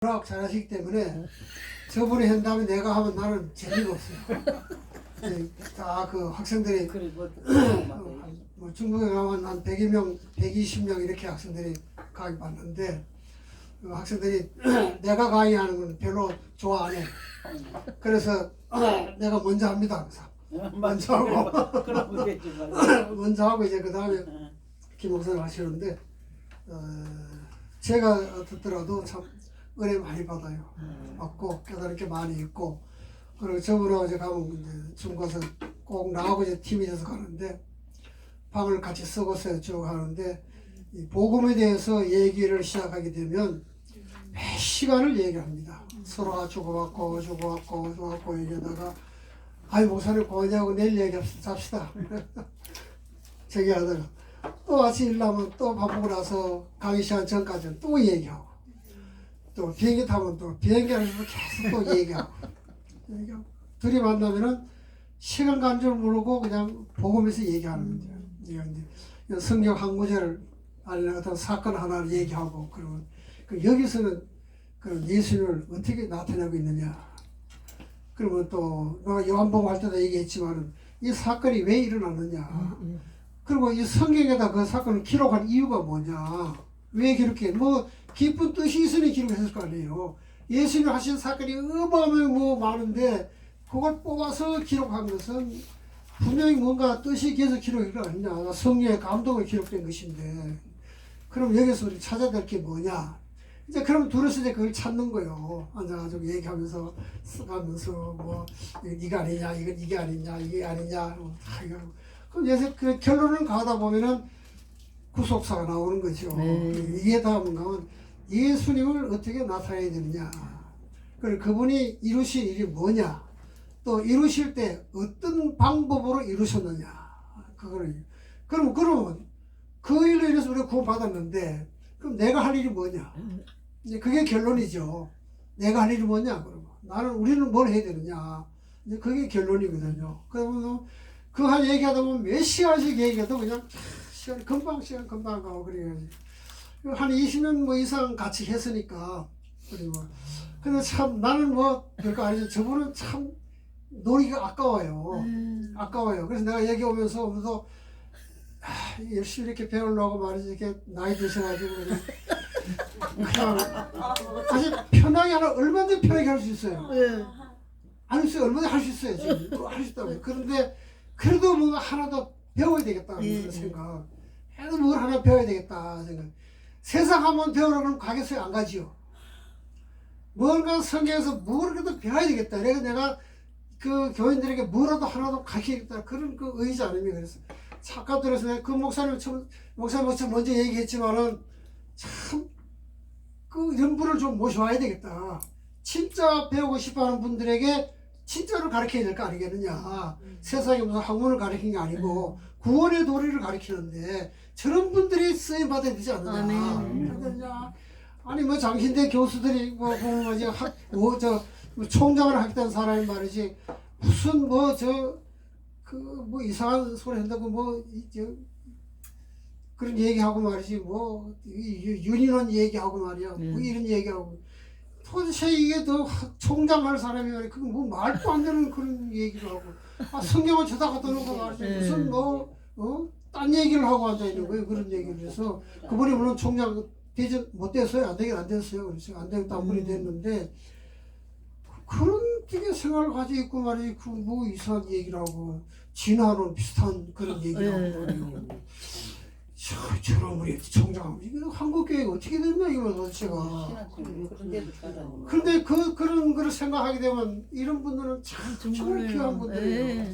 워낙 잘하시기 때문에 저분이 한다면 내가 하면 나는 재미가 없어요. 다 그 학생들이 뭐 중국에 가면 한 100명, 120명 이렇게 학생들이 강의 받는데 그 학생들이 내가 강의하는 건 별로 좋아 안 해. 그래서 내가 먼저 합니다. 그래서 먼저 하고 먼저 하고 이제 그 다음에 김 목사님 하시는데 제가 듣더라도 참 은혜 많이 받아요. 받고 깨달은 게 많이 있고, 그리고 저분하고 이제 가면 이제 중국에서 꼭 나하고 이제 팀이 돼서 가는데 방을 같이 쓰고서 쭉 하는데 이 복음에 대해서 얘기를 시작하게 되면 몇 시간을 얘기합니다. 서로가 주고받고 얘기하다가 아이 목사님 고하냐고 내일 얘기합시다. 저기 하다가 또 아침 일나면 또 밥 먹고 나서 강의 시간 전까지는 또 얘기하고 또 비행기 타면 또 비행기 안에서 계속 또 얘기하고 둘이 만나면은 시간 간 줄 모르고 그냥 복음에서 얘기하는 거죠. 이제 성경 한 구절을 아니면 어떤 사건 하나를 얘기하고 그러면 여기서는 그 예수님을 어떻게 나타내고 있느냐. 그러면 또 내가 요한복음 할 때도 얘기했지만은 이 사건이 왜 일어났느냐. 그리고 이 성경에다 그 사건을 기록한 이유가 뭐냐. 왜 기록해? 뭐 깊은 뜻이 있으니 기록했을 거 아니에요. 예수님 하신 사건이 어마어마하게 뭐 많은데 그걸 뽑아서 기록한 것은 분명히 뭔가 뜻이 계속 기록이 아니냐. 성령의 감동을 기록된 것인데 그럼 여기서 우리 찾아야 될 게 뭐냐. 이제 그럼 둘이서 이제 그걸 찾는 거예요. 앉아가지고 얘기하면서 쓰가면서 뭐 이거 아니냐, 이게 아니냐, 이게 아니냐. 그럼 이제 그 결론을 가다 보면은 구속사가 나오는 거죠. 이게 다 뭔가 하면 예수님을 어떻게 나타내야 되느냐. 그리고 그분이 이루신 일이 뭐냐. 또 이루실 때 어떤 방법으로 이루셨느냐. 그거를. 그러면 그 일로 인해서 우리가 구원받았는데 그럼 내가 할 일이 뭐냐. 이제 그게 결론이죠. 내가 할 일이 뭐냐. 그러면 우리는 뭘 해야 되느냐. 이제 그게 결론이거든요. 그러면 그 한 얘기하다 보면 몇 시간씩 얘기해도 그냥 시간 금방 가고 그래야지. 한 20년 뭐 이상 같이 했으니까. 그리고 근데 참 나는 뭐 별거 아니죠. 저분은 참 놀이가 아까워요. 아까워요. 그래서 내가 여기 오면서 열심히 이렇게 배우려고 말이지 이렇게 나이 드셔가지고 그냥 사실 편하게 얼마든지 편하게 할 수 있어요. 안 있어요. 얼마든지 할 수 있어요. 지금 할 수 있다고. 그런데 그래도 뭔가 하나 더 배워야 되겠다 그런 생각. 해도 뭘 하나 배워야 되겠다 생각. 세상 한번 배우려고 하면 가겠어요? 안 가지요. 뭔가 성경에서 뭘 그래도 배워야 되겠다. 그래서 내가 그 교인들에게 뭐라도 하나도 가르치겠다. 그런 그 의지 않으면 그래서 아까 들어서 그 목사님 먼저 얘기했지만은 참 그 이런 분을 좀 모셔와야 되겠다. 진짜 배우고 싶어하는 분들에게 진짜로 가르쳐야 될 거 아니겠느냐. 세상에 무슨 학문을 가르치는 게 아니고 구원의 도리를 가르치는데 저런 분들이 쓰임 받아야 되지 않느냐. 아니 뭐 장신대 교수들이 뭐 보면 이제 총장을 하겠다는 사람이 말이지 무슨 뭐 뭐 이상한 소리 한다고 그런 얘기하고 말이지 뭐 윤인원 얘기하고 말이야 뭐 이런 얘기하고 도대체 이게 더 총장 할 사람이 말이야 그거 뭐 말도 안 되는 그런 얘기를 하고 성경을 쳐다 갖다 놓고 말이지 무슨 딴 얘기를 하고 앉아 있는 거예요. 그런 얘기를 해서 그분이 물론 총장 되지 못 됐어요. 안 되긴 안 됐어요. 그래서 안 되고 딴 분이 됐는데 그런 되게 생각을 가지고 있고 말이지 그 뭐 이상한 얘기를 하고 진화론 비슷한 그런 얘기를 하고 말이요. 저런 우리 총장 이거 한국교회가 어떻게 됐나 이거 도대체가. 그런데 그런 거를 생각하게 되면 이런 분들은 참 정말 귀한 분들이에요.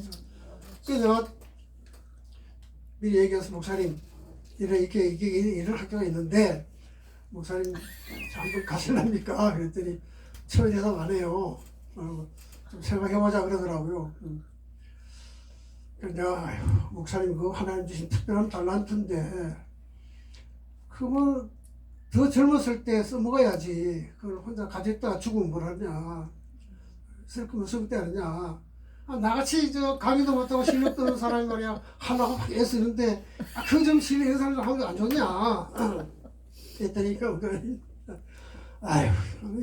그래서 내가 미리 얘기해서 목사님 이렇게 이런 학교가 있는데 목사님 한번 가실랍니까? 그랬더니 처음에 대답 안 해요. 좀 생각해보자 그러더라고요. 그래서 내가 목사님 그 하나님 주신 특별한 달란트인데 그거 더 젊었을 때 써먹어야지. 그걸 혼자 가지고 있다가 죽으면 뭘 하냐. 쓸 거면 쓸 때 하냐. 나같이 강의도 못하고 실력도 없는 사람이 말이야 하려고 막 애쓰는데 그 좀 실력 있는 사람들 하는 게 안 좋냐. 그랬더니 아유,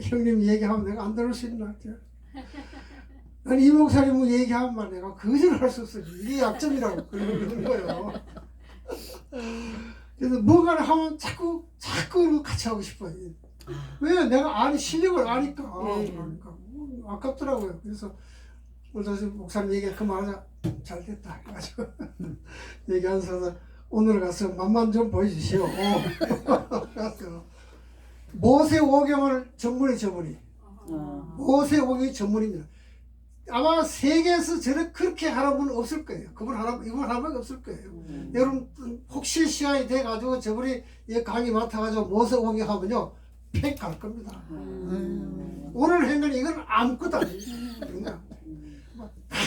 형님 얘기하면 내가 안 들을 수 있나? 난 이 목사님 뭐 얘기하면 내가 거절할 수 없어. 이게 약점이라고 그러는 거예요. 그래서 뭔가를 하면 자꾸 같이 하고 싶어요. 왜? 내가 실력을 아니까. 그러니까 아깝더라고요. 그래서 오늘 목사님 얘기 그만하자. 잘 됐다. 해가지고 얘기하면서 오늘 가서 맛만 좀 보여주시오. 가서 모세 오경을 전문이 저분이. 모세 오경이 전문입니다. 아마 세계에서 그렇게 하는 분은 없을 거예요. 이분 하나밖에 없을 거예요. 여러분 혹시 시간이 돼가지고 저분이 강의 맡아가지고 모세 오경 하면요 팩 갈 겁니다. 오늘 한 건 이건 아무것도 아니에요.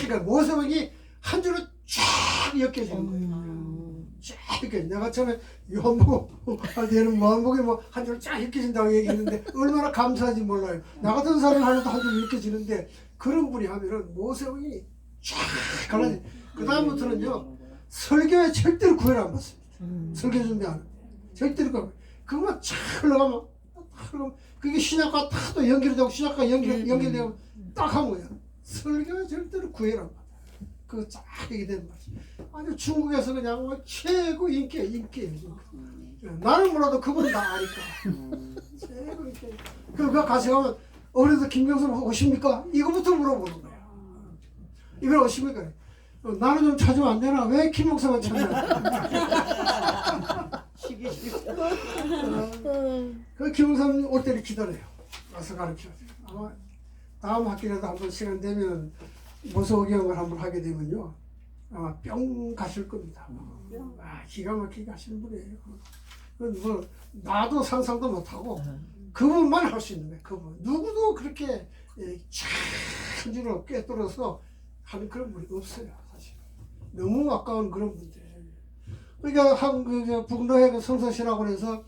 그러니까 모세 오경이 한 줄로 쫙 엮여지는 거예요. 쫙 엮여. 내가 처음에 요한복음 할 때는 요한복음이 한 줄로 쫙 엮여진다고 얘기했는데 얼마나 감사한지 몰라요. 나 같은 사람이 하는데 한 줄로 엮여지는데 그런 분이 하면은 모세오경이 쫙 갈라지. 그 다음부터는요 설교에 절대로 구애를 안 받습니다. 설교 준비 안 해요. 절대로 그것만 쫙 흘러가면 그게 신약과 다 또 연결되고 신약과 연결되고 딱 하는 거예요. 설교에 절대로 구애를 안 받아요. 그거 쫙 얘기되는 말이죠. 아주 중국에서 그냥 최고 인기예요. 나는 몰라도 그분은 다 아니까. 최고 인기. 그거 같이 가면 어린이들 김경선 오십니까? 이거부터 물어보는 거야. 이걸 오십니까? 나는 좀 찾으면 안 되나? 왜 김 목사만 찾냐? 시기 싫다. 그 김 목사님 올 때를 기다려요. 와서 가르쳐줘요. 아마 다음 학기라도 한번 시간 되면 모세오경을 한번 하게 되면요. 아마 뿅 가실 겁니다. 기가 막히게 하시는 분이에요. 뭐 나도 상상도 못하고 그분만 할 수 있는 거예요. 그분. 누구도 그렇게 한 줄로 꿰뚫어서 하는 그런 분이 없어요. 사실. 너무 아까운 그런 분들. 그러니까 북로의 그 성서시라고 해서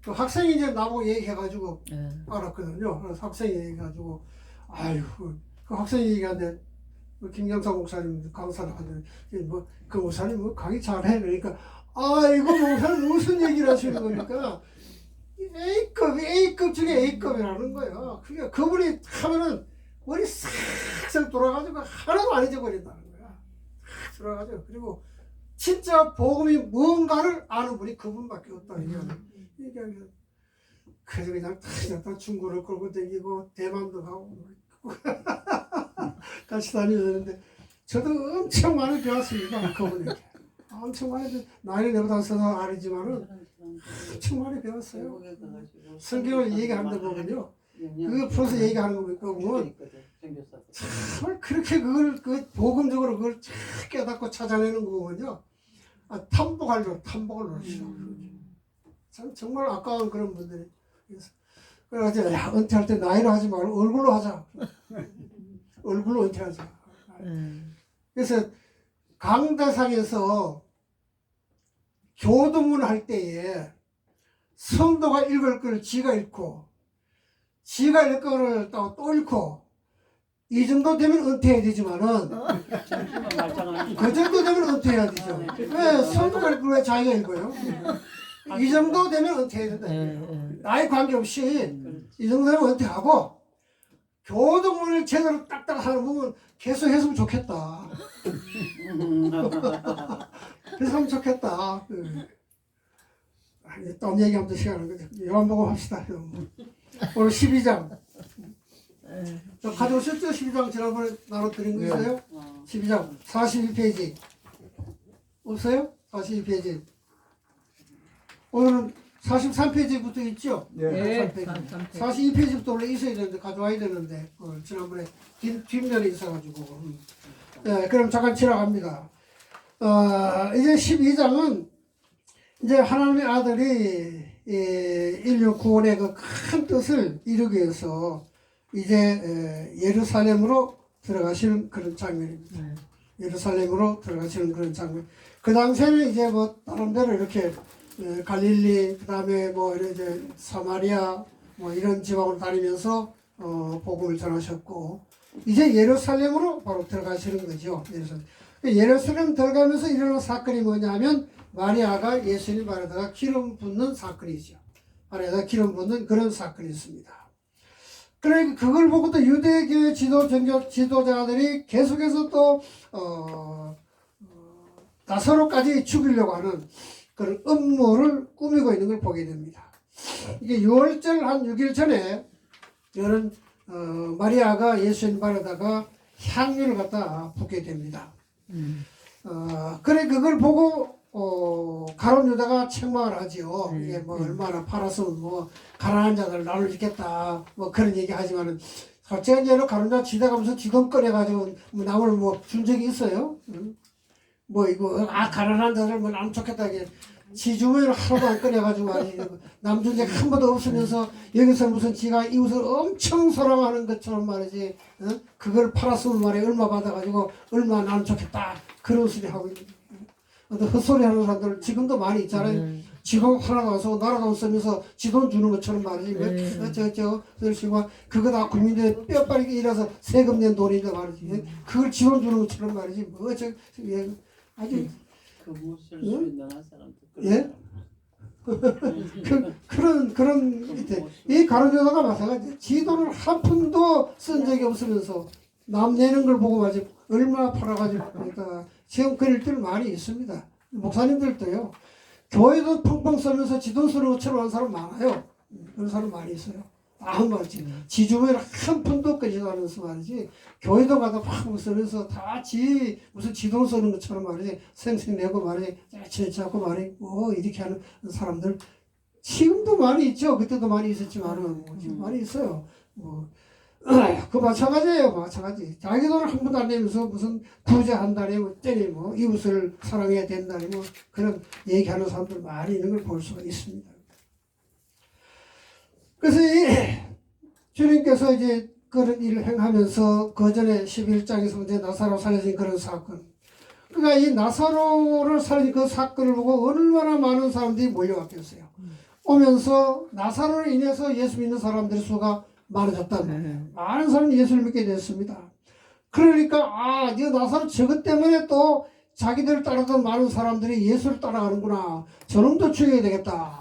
그 학생이 이제 나보고 얘기해가지고 알았거든요. 그래서 학생이 얘기해가지고 아유 그 학생이 얘기하는데 김경사 목사님 강사를 하는데 그 목사님 강의 잘해. 그러니까 아이고 목사님 무슨 얘기를 하시는 겁니까? A급 중에 A급이라는 거예요. 그러니까 그분이 하면은 머리 싹싹 돌아가지고 하나도 안 잊어버린다는 거야. 돌아가지고 그리고 진짜 복음이 뭔가를 아는 분이 그분밖에 없다. 얘기하면 그래서 그냥 다 중국을 끌고 다니고 대만도 가고 같이 다니는데 저도 엄청 많이 배웠습니다. 그분에게. 엄청 많이 나이는 내보다 서서 아니지만은 엄청 많이 배웠어요. 성경을 얘기하는 데 보면요. 그 풀어서 얘기하는 거 보면 정말 그렇게 그 복음적으로 그걸 깨닫고 찾아내는 거 보면요. 탐복을 노리시죠. 참 정말 아까운 그런 분들이. 그래서 야 은퇴할 때 나이로 하지 말고 얼굴로 하자. 얼굴로 은퇴하자. 그래서 강대상에서 교도문 할 때에 성도가 읽을 걸 지가 읽고 지가 읽을 거를 또 읽고 이 정도 되면 은퇴해야 되지만은 그 정도 되면 은퇴해야 되죠. 왜 성도가 읽을 걸 왜 자기가 읽어요? 이 정도 되면 은퇴해야 된다. 나이 관계없이 이 정도 되면 은퇴하고 교도문을 제대로 딱딱 하는 부분 계속 했으면 좋겠다. 그래서 하면 좋겠다. 또 얘기하면 더 시간을 거죠. 요한복음 합시다. 오늘 12장. 저 가져오셨죠? 12장 지난번에 나눠드린 거 있어요? 12장 42페이지. 없어요? 42페이지. 오늘은 43페이지부터 있죠? 네. 42페이지부터 원래 있어야 되는데 가져와야 되는데 지난번에 뒷면에 있어가지고 네, 그럼 잠깐 지나갑니다. 이제 12장은 이제 하나님의 아들이 인류 구원의 그 큰 뜻을 이루기 위해서 이제 예루살렘으로 들어가시는 그런 장면입니다. 예루살렘으로 들어가시는 그런 장면. 그 당시에는 이제 뭐 나름대로 이렇게 갈릴리 그다음에 뭐 이제 사마리아 뭐 이런 지방으로 다니면서 복음을 전하셨고 이제 예루살렘으로 바로 들어가시는 거죠. 예루살렘 들어가면서 일어난 사건이 뭐냐면 마리아가 예수님 발에다가 기름 붓는 사건이죠. 발에다가 기름 붓는 그런 사건이 있습니다. 그러니까 그걸 보고 또 유대교회 지도자들이 계속해서 또 나사로까지 죽이려고 하는 그런 음모를 꾸미고 있는 걸 보게 됩니다. 이게 6월절 한 6일 전에 이런 마리아가 예수님 발에다가 향유를 갖다 붓게 됩니다. 그래 그걸 보고 가룟 유다가 책망을 하지요. 이게 뭐 얼마나 팔았으면 뭐 가난한 자들 나를 주겠다 뭐 그런 얘기 하지만은 솔직한 예로 가룟 유다 지나가면서 지돈 꺼내가지고 뭐 남을 뭐 준 적이 있어요? 뭐 이거 가난한 자들 뭐 나면 좋겠다 이게 지 주머니를 하나도 안 꺼내가지고 말이지 남 준 적 한 번도 없으면서 여기서 무슨 지가 이웃을 엄청 사랑하는 것처럼 말이지 그걸 팔았으면 말이야 얼마 받아가지고 얼마 나면 좋겠다 그런 소리 하고 있는 헛소리 하는 사람들 지금도 많이 있잖아요. 지금 하나 가서 나라돈 쓰면서 지돈 주는 것처럼 말이지 저러시고 그거 다 국민들의 뼈빠르게 일해서 세금 낸 돈인데 말이지 그걸 지돈 주는 것처럼 말이지 아주 그거 쓸 수 있는 한 사람도 예? 그런 이 가로저다가 마찬가지 지돈을 한 푼도 쓴 적이 없으면서 남 내는 걸 보고 말이지 얼마 팔아가지고 그러니까 지금 그럴 때 많이 있습니다. 목사님들도요. 교회도 펑펑 쓰면서 지돈 쓰는 것처럼 하는 사람 많아요. 그런 사람 많이 있어요. 아무 말이지. 지 주머니에 한 푼도 꺼지지 않으면서 말이지. 교회도 가다 팍 쓰면서 다 무슨 지돈 쓰는 것처럼 말이지. 생색내고 말이지. 짜치하고 말이지. 뭐 이렇게 하는 사람들 지금도 많이 있죠. 그때도 많이 있었지만은 지금 많이 있어요. 그 마찬가지예요. 마찬가지. 자기 돈을 한 번도 안 내면서 무슨 부자한다니 뭐 때리 뭐 이웃을 사랑해야 된다니 뭐 그런 얘기하는 사람들 많이 있는 걸 볼 수가 있습니다. 그래서 주님께서 이제 그런 일을 행하면서 그 전에 11장에서 이제 나사로 살려진 그런 사건. 그러니까 이 나사로를 살린 그 사건을 보고 얼마나 많은 사람들이 몰려왔겠어요. 오면서 나사로로 인해서 예수 믿는 사람들의 수가 많아졌단 말이에요. 많은 사람이 예수를 믿게 됐습니다. 그러니까 이 나사로 저것 때문에 또 자기들 따르던 많은 사람들이 예수를 따라가는구나. 저놈도 죽여야 되겠다.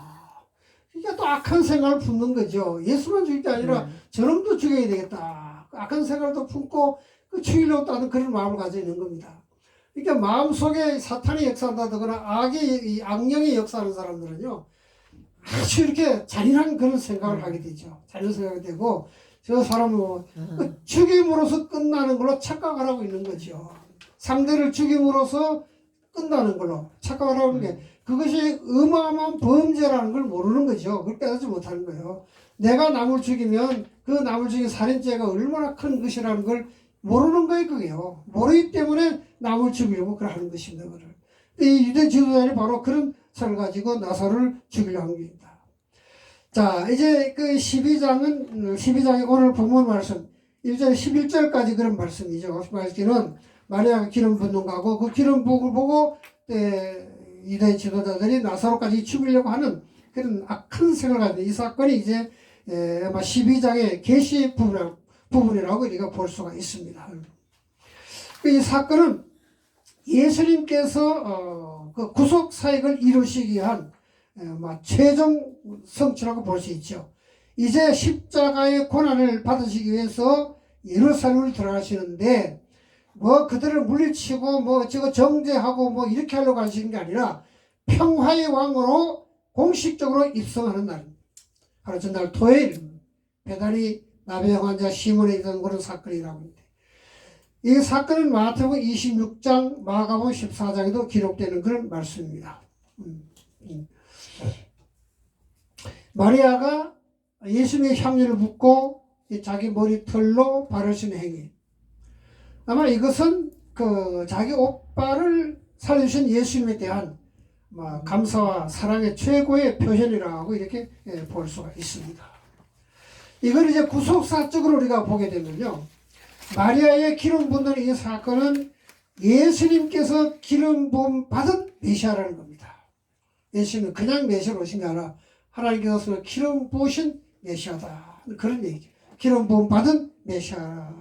이게 또 악한 생각을 품는 거죠. 예수만 죽일 게 아니라 저놈도 죽여야 되겠다. 악한 생각도 품고 죽이려고 하는 그런 마음을 가지고 있는 겁니다. 그러니까 마음속에 사탄이 역사한다거나 악령이 역사하는 사람들은요. 아주 이렇게 잔인한 그런 생각을 하게 되죠. 잔인한 생각이 되고 저 사람은 죽임으로써 끝나는 걸로 착각을 하고 있는 거죠. 상대를 죽임으로써 끝나는 걸로 착각을 하는 게 그것이 어마어마한 범죄라는 걸 모르는 거죠. 그걸 깨닫지 못하는 거예요. 내가 남을 죽이면 그 남을 죽인 살인죄가 얼마나 큰 것이라는 걸 모르는 거예요. 그게요. 모르기 때문에 남을 죽이려고 그러는 것입니다. 이 유대 지도자들이 바로 그런 설을 가지고 나사로를 죽이려고 한 겁니다. 자, 이제 그 12장이 오늘 본문 말씀 1절 11절까지 그런 말씀이죠. 말씀은 마리아가 기름 붓는 거고 그 기름 부음을 보고 유대 지도자들이 나사로까지 죽이려고 하는 그런 악한 생각을 가지고 이 사건이 이제 아마 12장의 계시 부분이라고 우리가 볼 수가 있습니다. 이 사건은 예수님께서 그 구속 사역을 이루시기 위한 최종 성취라고 볼 수 있죠. 이제 십자가의 고난을 받으시기 위해서 예루살렘을 들어가시는데 뭐 그들을 물리치고 뭐 저거 정죄하고 뭐 이렇게 하려고 하시는 게 아니라 평화의 왕으로 공식적으로 입성하는 날입니다. 바로 전날 토요일 배달이 나병 환자 시몬에 있던 그런 사건이라고 합니다. 이 사건은 마태복음 26장, 마가복음 14장에도 기록되는 그런 말씀입니다. 마리아가 예수님의 향유를 붓고 자기 머리털로 바르신 행위. 아마 이것은 그 자기 오빠를 살려주신 예수님에 대한 감사와 사랑의 최고의 표현이라고 이렇게 볼 수가 있습니다. 이걸 이제 구속사적으로 우리가 보게 되면요. 마리아의 기름 붓는 이 사건은 예수님께서 기름 부음 받은 메시아라는 겁니다. 예수님은 그냥 메시아로 오신 게 아니라 하나님께서 기름 부으신 메시아다. 그런 얘기죠. 기름 부음 받은 메시아.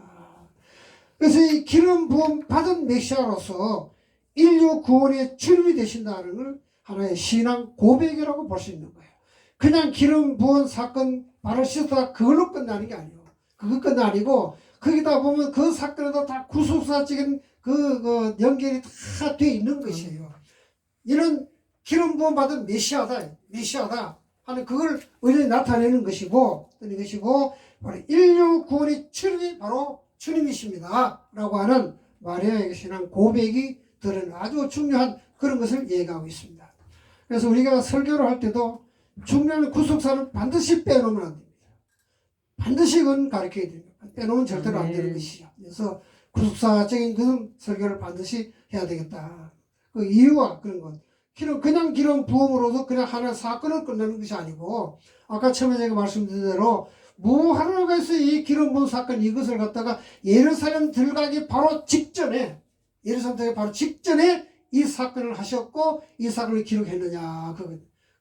그래서 이 기름 부음 받은 메시아로서 인류 구원의 주님이 되신다는 걸 하나의 신앙 고백이라고 볼 수 있는 거예요. 그냥 기름 부은 사건 바로 씻었다 그걸로 끝나는 게 아니에요. 그것까지 아니고 거기다 보면 그 사건에도 다 구속사적인 그 연결이 다 돼 있는 것이에요. 이는 기름 부음 받은 메시아다 하는 그걸 의뢰 나타내는 것이고 바로 인류 구원의 출입이 바로 주님이십니다 라고 하는 마리아의 신앙 고백이 들은 아주 중요한 그런 것을 얘기하고 있습니다. 그래서 우리가 설교를 할 때도 중요한 구속사는 반드시 빼놓으면 안 됩니다. 반드시 그건 가르쳐야 됩니다. 빼놓으면 절대로 안 되는 것이죠. 그래서 구속사적인 그런 설교를 반드시 해야 되겠다. 그 이유와 그런 것. 그냥 기름 부음으로도 그냥 하나의 사건을 끝내는 것이 아니고, 아까 처음에 제가 말씀드린 대로, 하나님께서 이 기름 부음 사건 이것을 갖다가 예루살렘 들어가기 바로 직전에, 이 사건을 하셨고, 이 사건을 기록했느냐,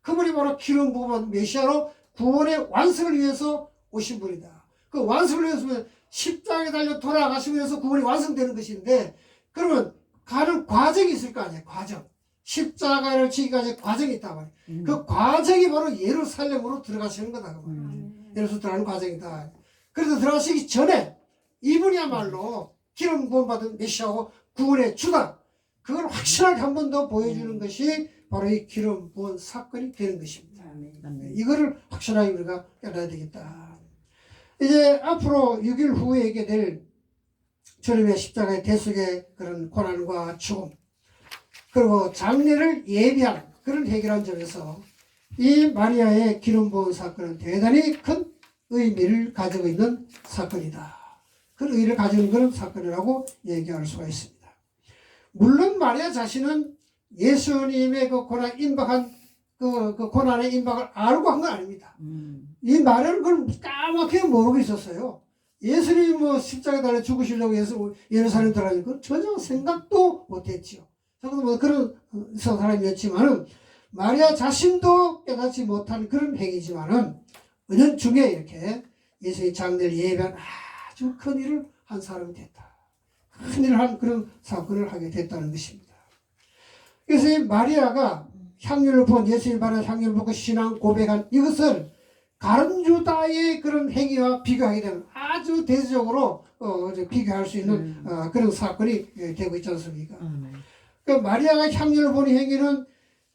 그분이 바로 기름 부음한 메시아로 구원의 완성을 위해서 오신 분이다. 그 완성을 위해서 십자가에 달려 돌아가시면서 구원이 완성되는 것인데, 그러면 가는 과정이 있을 거 아니에요. 과정. 십자가를 지기까지 과정이 있단 말이에요. 그 과정이 바로 예루살렘으로 들어가시는 거다. 그 말이에요. 예루살렘 들어가는 과정이다. 그래서 들어가시기 전에 이분이야말로 기름 부음 받은 메시아고 구원의 주다. 그걸 확실하게 한 번 더 보여주는 것이 바로 이 기름 부은 사건이 되는 것입니다. 이거를 확실하게 우리가 깨달아야 되겠다. 이제 앞으로 6일 후에 있게 될 주님의 십자가의 대속의 그런 고난과 죽음, 그리고 장례를 예비한 그런 해결한 점에서 이 마리아의 기름 부은 사건은 대단히 큰 의미를 가지고 있는 사건이다. 그 의미를 가지고 있는 그런 사건이라고 얘기할 수가 있습니다. 물론 마리아 자신은 예수님의 그 고난 임박한 그 고난의 임박을 알고 한 건 아닙니다. 이 마리아는 그걸 까맣게 모르고 있었어요. 예수님이 뭐 십자가에 달려 죽으시려고 해서 예루살렘 들어가니 그 전혀 생각도 못했지요. 저도 뭐 그런 사람이었지만은 마리아 자신도 깨닫지 못한 그런 행위지만은 은연중에 이렇게 예수의 장례를 예배한 아주 큰 일을 한 사람이 됐다. 큰 일을 한 그런 사건을 하게 됐다는 것입니다. 그래서 이 마리아가 향유를 부은 예수님 바른 향유를 부고 신앙 고백한 이것을 가룟유다의 그런 행위와 비교하게 되면 아주 대조적으로 비교할 수 있는 그런 사건이 되고 있지 않습니까? 그 마리아가 향유를 부은 행위는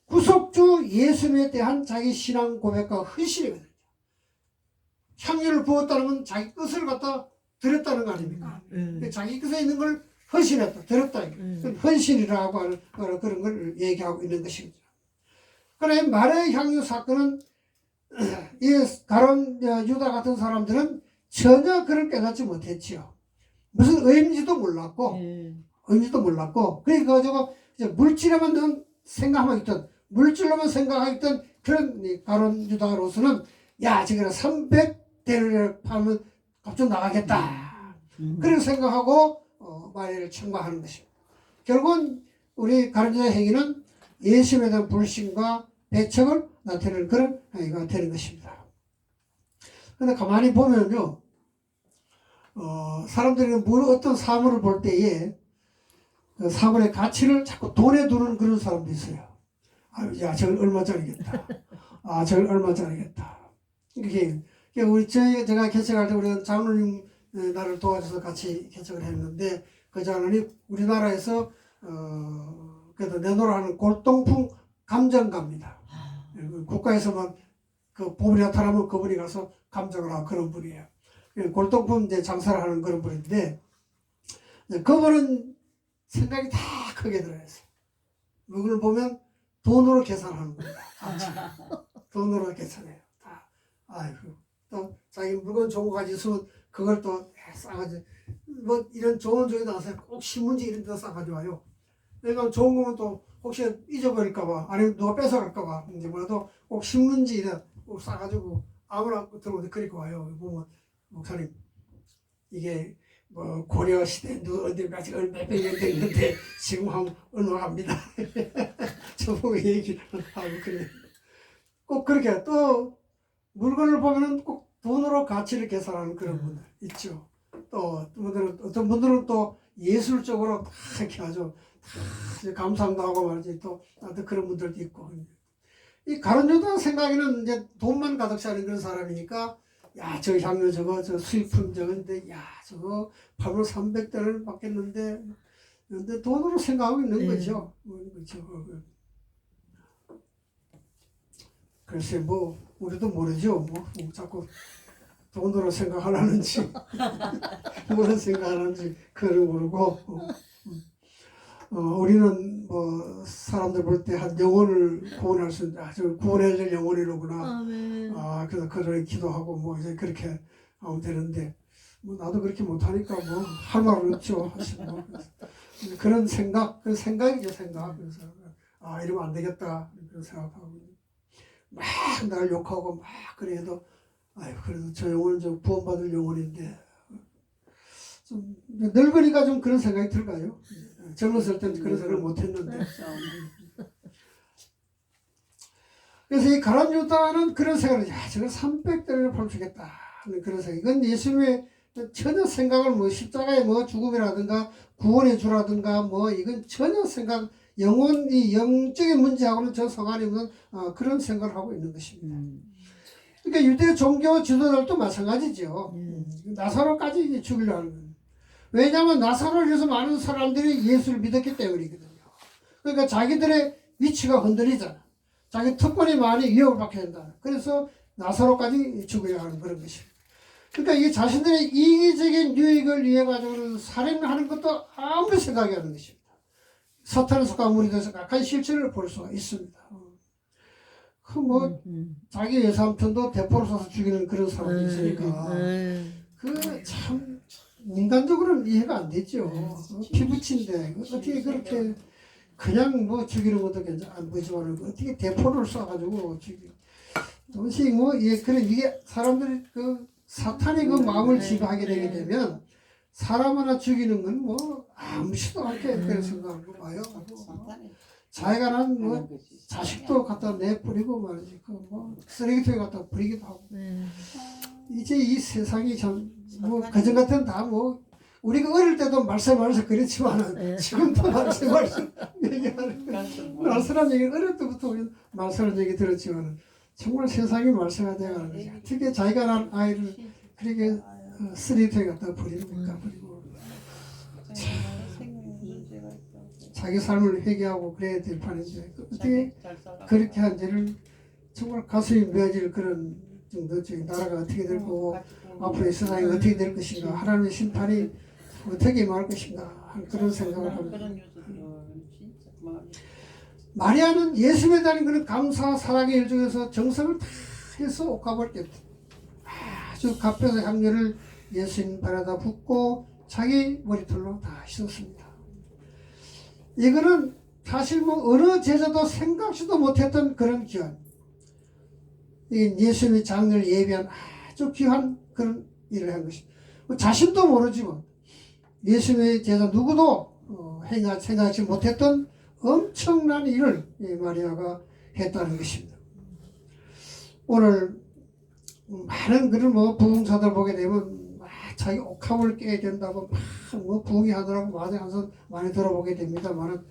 구속주 예수님에 대한 자기 신앙 고백과 헌신이거든요. 향유를 부었다는 건 자기 뜻을 갖다 드렸다는 거 아닙니까? 자기 뜻에 있는 걸 헌신했다, 드렸다. 헌신이라고 하는 그런 걸 얘기하고 있는 것입니다. 그러나 마리아의 향유 사건은 이 가룟 유다 같은 사람들은 전혀 그걸 깨닫지 못했지요. 무슨 의미인지도 몰랐고, 그러니까 저거 물질로만 생각하고 있던 그런 가룟 유다로서는 야, 저기는 300대를 팔면 값좀 나가겠다. 그런 생각하고 마리아를 청구하는 것입니다. 결국은 우리 가룟 유다의 행위는 예수님에 대한 불신과 배척을 나타내는 그런 행위가 되는 것입니다. 그런데 가만히 보면요, 사람들이 어떤 사물을 볼 때에 그 사물의 가치를 자꾸 돈에 두는 그런 사람도 있어요. 야, 저걸 얼마짜리겠다. 저걸 얼마짜리겠다. 이렇게 제가 개척할 때 우리는 장로님 나를 도와줘서 같이 개척을 했는데 그 장로님 우리나라에서 그래도 내놓으라는 골동품 감정가입니다. 국가에서만 그 보물이 나타나면 그분이 가서 감정을 하고 그런 분이에요. 골동품 이제 장사를 하는 그런 분인데 그분은 생각이 다 크게 들어있어요. 그걸 보면 돈으로 계산하는 겁니다. 돈으로 계산해요. 다. 또 자기 물건 좋은 거 가지고 있으면 그걸 또 싸가지고 뭐 이런 좋은 종이 나와서 꼭 신문지 이런 데다 싸가지고 와요. 그러니까 좋은 거면 또 혹시 잊어버릴까봐 아니면 누가 뺏어갈까봐 이제 뭐라도 꼭 신문지 이런 꼭 싸가지고 아무나 들어오는데 그리고 와요. 보면 목사님 이게 뭐 고려 시대 어디까지 몇백 년 됐는데 지금 한 얼마 갑니다. 저보고 얘기를 하고 그래. 꼭 그렇게 또 물건을 보면은 꼭 돈으로 가치를 계산하는 그런 분들 있죠. 또 어떤 분들은 또 예술적으로 다 이렇게 아주 다 감상도 하고 말이지 또 그런 분들도 있고. 이 가룟 유다 생각에는 이제 돈만 가득 차는 그런 사람이니까 야, 저 향료 저거 저 수입품 저건데 야, 저거 8월 300달러를 받겠는데 근데 돈으로 생각하고 있는 거죠. 그렇죠. 글쎄 뭐 우리도 모르죠. 뭐 자꾸 돈으로 생각하라는지 뭐를 생각하는지 그걸 모르고 우리는 뭐 사람들 볼 때 한 영혼을 구원할 수 있는 아주 구원해야 될 영혼이로구나. 아멘. 그래서 그를 기도하고 뭐 이제 그렇게 하면 되는데 뭐 나도 그렇게 못하니까 뭐 할 말은 없죠. 뭐 그런 생각이죠 생각. 그래서 이러면 안 되겠다 그런 생각하고 막 날 욕하고 막 그래도 그래도 저 영혼은 좀 구원받을 영혼인데 좀 늙으니까 좀 그런 생각이 들까요? 젊었을 때는 그런 생각을 못했는데. 그래서 이 가룟 유다는 그런 생각을 저걸 300대를 팔주겠다 하는 그런 생각. 이건 예수님의 전혀 생각을 뭐 십자가의 뭐 죽음이라든가 구원해 주라든가 뭐 이건 전혀 생각 영혼이 영적인 문제하고는 저 상관이 없는 그런 생각을 하고 있는 것입니다. 그러니까 유대 종교 지도자들도 마찬가지죠. 나사로까지 죽이려고 하는 거예요. 왜냐하면 나사로를 위해서 많은 사람들이 예수를 믿었기 때문이거든요. 그러니까 자기들의 위치가 흔들리잖아. 자기 특권이 많이 위협을 받게 된다. 그래서 나사로까지 죽이려고 하는 그런 것입니다. 그러니까 이 자신들의 이기적인 유익을 위해 가지고는 살인을 하는 것도 아무리 생각이 하는 것입니다. 사탄에 속한 무리들에서 약한 실체를 볼 수가 있습니다. 자기 외삼촌도 대포를 쏴서 죽이는 그런 사람이 있으니까 참 인간적으로는 이해가 안 되죠. 피부친데 어떻게 그렇게 그냥 뭐 죽이는 것도 안 보이지만 어떻게 대포를 쏴가지고 죽이. 도대체 이게 사람들이 사탄이 그 마음을 지배하게 되게 되면 사람 하나 죽이는 건 뭐 아무렇지도 않게 그런 생각을 봐요. 자기가 난 뭐 자식도 갖다 내버리고 말이지 뭐 쓰레기통에 갖다 버리기도 하고. 이제 이 세상이 참 뭐 그전 같은 다 뭐 우리가 어릴 때도 말씀하면서 그랬지만은 지금도 말씀 얘기하는 말씀한 얘기 어릴 때부터 우리 말씀한 얘기 들었지만은 정말 세상이 말씀화되어가는 거지. 어떻게 자기가 난 아이를 그렇게 쓰레기통에 갖다 버립니까? 그리고 자기 삶을 회개하고 그래야 될 판인데 어떻게 그렇게 한 지를 정말 가슴이 메어질 그런 정도죠. 나라가 어떻게 될 거고 앞으로의 세상이 어떻게 될 것인가, 하나님의 심판이 어떻게 임할 것인가 하는 그런 생각을 합니다. 마리아는 예수님에 대한 그런 감사 사랑의 일 중에서 정성을 다 해서 옷가볼 때 아주 값비싼 향료를 예수님 발에다 붓고 자기 머리털로 다 씻었습니다. 이거는 사실 뭐 어느 제자도 생각지도 못했던 그런 귀한 예수님의 장례를 예비한 아주 귀한 그런 일을 한 것입니다. 자신도 모르지만 예수님의 제자 누구도 생각하지 못했던 엄청난 일을 마리아가 했다는 것입니다. 오늘 많은 그런 부흥사들 보게 되면 자기 옥합을 깨야 된다고 부흥이 하더라고 마당에서 많이 들어보게 됩니다만은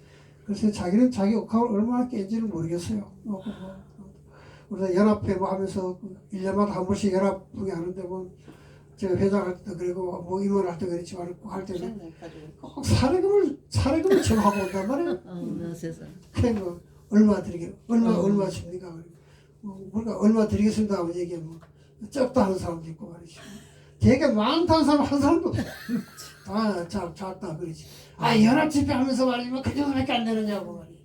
글쎄 자기는 자기 옥합을 얼마나 깬지를 모르겠어요. 우리가 연합회 하면서 1년마다 한 번씩 연합 부흥이 하는데 제가 회장할 때도 그리고 임원할 때 그랬지만 할 때는 사례금을 정하고 온단 말이에요. 세상. 얼마 드리게 얼마 줍니까? 우리가 얼마 드리겠습니다 하고 얘기하면 적다 하는 사람도 있고 말이죠. 되게 많다는 사람 한 사람도 없어. 작다 그러지. 연합 집회하면서 말이지 그 정도밖에 안 되느냐고 말이죠.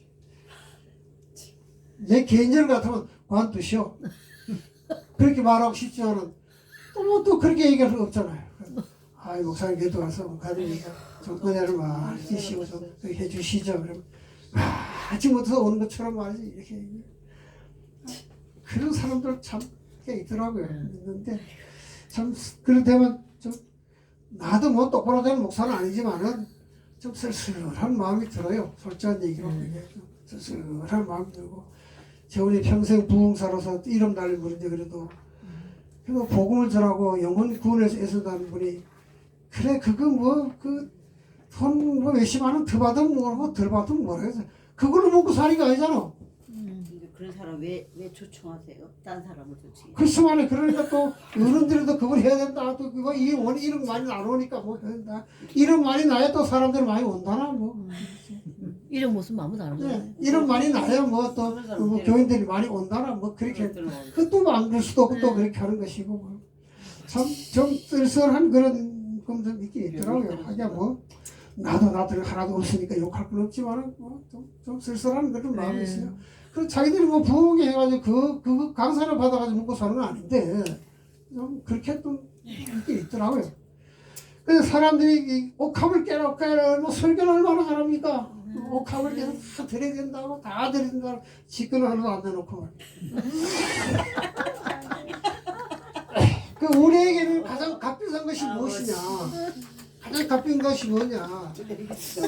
내 개인적으로 같으면 관두시오. 그렇게 말하고 싶지만은 또 그렇게 얘기할 수 없잖아요. 목사님 기도 와서 가족이니까 좀 은혜를 많이 주시고 좀 해주시죠. 그러면 아침부터 오는 것처럼 말이지 이렇게 그런 사람들 참 있더라고요. 있는데 참 그렇다면 좀 나도 똑바로 된 목사는 아니지만은 좀 쓸쓸한 마음이 들어요. 솔직한 얘기로 쓸쓸한 마음이 들고 재훈이 평생 부흥사로서 이름 달린 분인데 그래도 복음을 전하고 영혼 구원에서 애쓴다는 분이 그래 그거 돈 몇십만 원 더 받으면 뭐라고 덜 받으면 뭐라 해서 그걸로 먹고 사니가 아니잖아. 그런 사람 왜 초청하세요? 딴 사람을 초청해. 글쎄 말이야. 그러니까 또 어른들도 그걸 해야 된다. 또 그거 이름 많이 나오니까 뭐 된다. 이름 많이 나야 또 사람들 많이 온다나 뭐. 이름 무슨 아무도 안 오잖아요. 네, 이름 많이 나야 뭐또 뭐 교인들이 많이 온다나 뭐 그렇게 그것도 안 될 수도 없고 또 그렇게 하는 것이고 뭐. 참좀 쓸쓸한 그런 좀 있긴 있더라고요. 하기야 뭐 나도 하나도 없으니까 욕할 건 없지만 뭐좀 쓸쓸한 그런 마음이 있어요. 그 자기들이 뭐 부흥회 해가지고 그 강사를 받아가지고 먹고 사는 건 아닌데 좀 그렇게 좀 있긴 있더라고요. 그래서 사람들이 이 옥합을 깨라 뭐 설교를 얼마나 잘합니까? 옥합을 계속 다 드려야 된다고 다 드려야 된다고 직근을 하나도 안 내놓고 그 우리에게는 가장 값비싼 것이 무엇이냐? 가장 값비싼 것이 뭐냐?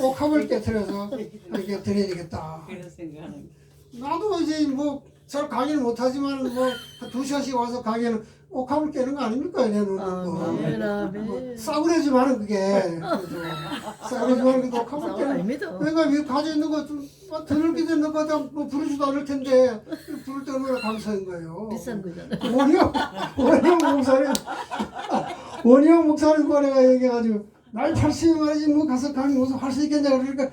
옥합을 깨트려서 이렇게 드려야 되겠다. 그런 생각하는 게. 나도 이제 뭐 잘 강의는 못하지만 뭐 한 2시간씩 와서 강의는 옥합을 깨는 거 아닙니까? 얘네는 아멘, 아멘. 뭐 싸구려지만은 그게 싸구려지만은 그 옥합을 깨는 아닙니다. 그러니까 이 가지고 있는 거좀 드럽게 되는 거다 뭐 부르지도 않을 텐데 부를 때 얼마나 감사한 거예요. 비싼 거잖아. 원희영 목사님과 내가 얘기해가지고 날 80이 말이지 뭐 가서 강의 무슨 할 수 있겠냐 그러니까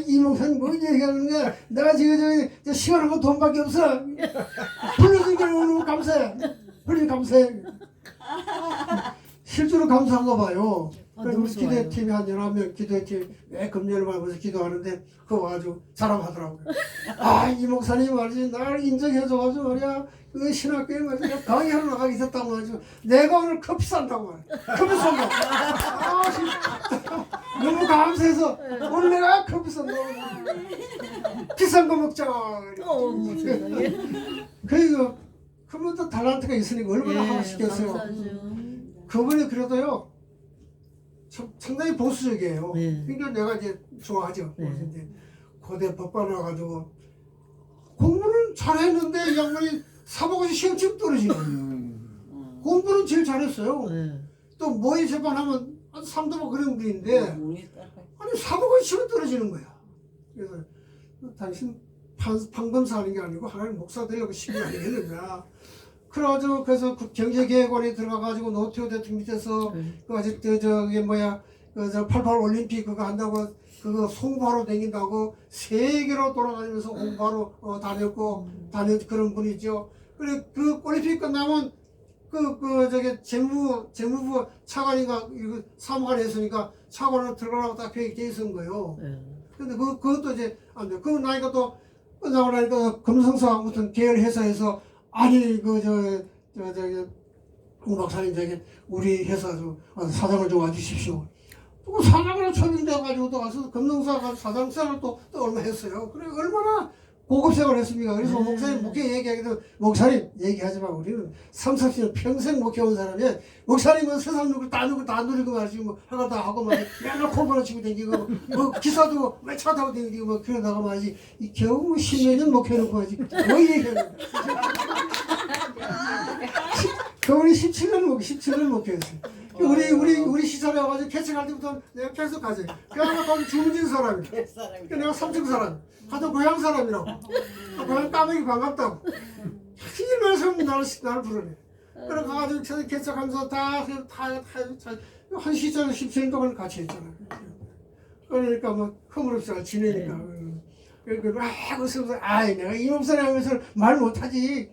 이 목사님 뭐 얘기하는 거야 내가 지금 저 시간하고 돈밖에 없어 불러준 게 너무 감사해 불러준 감사해 실제로 감사한가 봐요. 그래서 우리 기도팀이 한 11명 기도팀 매 금요일마다 와서 기도하는데 그거 와가지고 자랑하더라고요. 이 목사님 말이지 날 인정해줘가지고 말이야 그 신학교에 말이야 강의하러 나가게 됐다고 말이죠. 내가 오늘 커피 산다고 말이야. 커피 산다고. 너무 감사해서 오늘 내가 커피 산다고 비싼 거 먹자. 그러니까 그러면 또 달란트가 있으니까 얼마나 하고 싶겠어요. 그분이 그래도요 상당히 보수적이에요. 네. 그러니까 내가 이제 좋아하죠. 네. 이제 고대 법관 와가지고 공부는 잘했는데 이 양반이 사법고시 시험 치고 떨어지는 거예요. 공부는 제일 잘했어요. 네. 또 모의 재판하면 아주 3도보 그런 분인데 운이 따라. 아니 사법고시 시험 떨어지는 거야. 그래서 당신 판검사 하는 게 아니고 하나님 목사 되려고 시기 아니겠느냐. 그래가지고 그래서 경제계획원에 들어가가지고 노태우 대통령 밑에서 저기 뭐야 저 88 올림픽 그거 한다고 그거 홍보하러 다닌다고 세계로 돌아다니면서 홍보하러 다녔 그런 분이죠. 그래 그 올림픽 끝나면 저기 재무부 차관인가 이거 사무관 했으니까 차관으로 들어가라고 딱 계획돼 있었던 거예요. 근데 그것도 이제 안 돼. 그 나이가 또 끝나고 나니까 금성사 무슨 계열 회사에서 아니 저기 우 박사님 저기 우리 회사 사장을 좀 와주십시오. 또 사장으로 초빙돼가지고 또 와서 금능사 사장사를 또 얼마 했어요. 그래 얼마나 고급 생활을 했습니까? 그래서 목사님 목회 얘기하기도 목사님 얘기하지만 우리는 30, 40년 평생 목회온 사람이 목사님은 세상 누굴 다 누리고 말이지 뭐 하나 다 하고 말이지 맨날 콜바로 치고 다니고 뭐 기사도 왜 차 타고 다니고 뭐 그러다가 말이지 이 겨우 10몇 년 목회해놓고 말이지 뭐 얘기하는 그분이 17년 목회했어요. 우리 시설에 와가지고 개척할 때부터 내가 계속 가지. 그냥 거기 주문진 사람이야. 내가 삼층 사람. 같은 고향 사람이라고. 고향 까마귀 반갑다고. 일면서 나를 부르네. 그래 가가지고 개척하면서 한 시절 17년 동안 같이 했잖아. 그러니까 뭐 허물없이 잘 지내니까. 그리고 내가 이 목사님 하면서 말 못하지.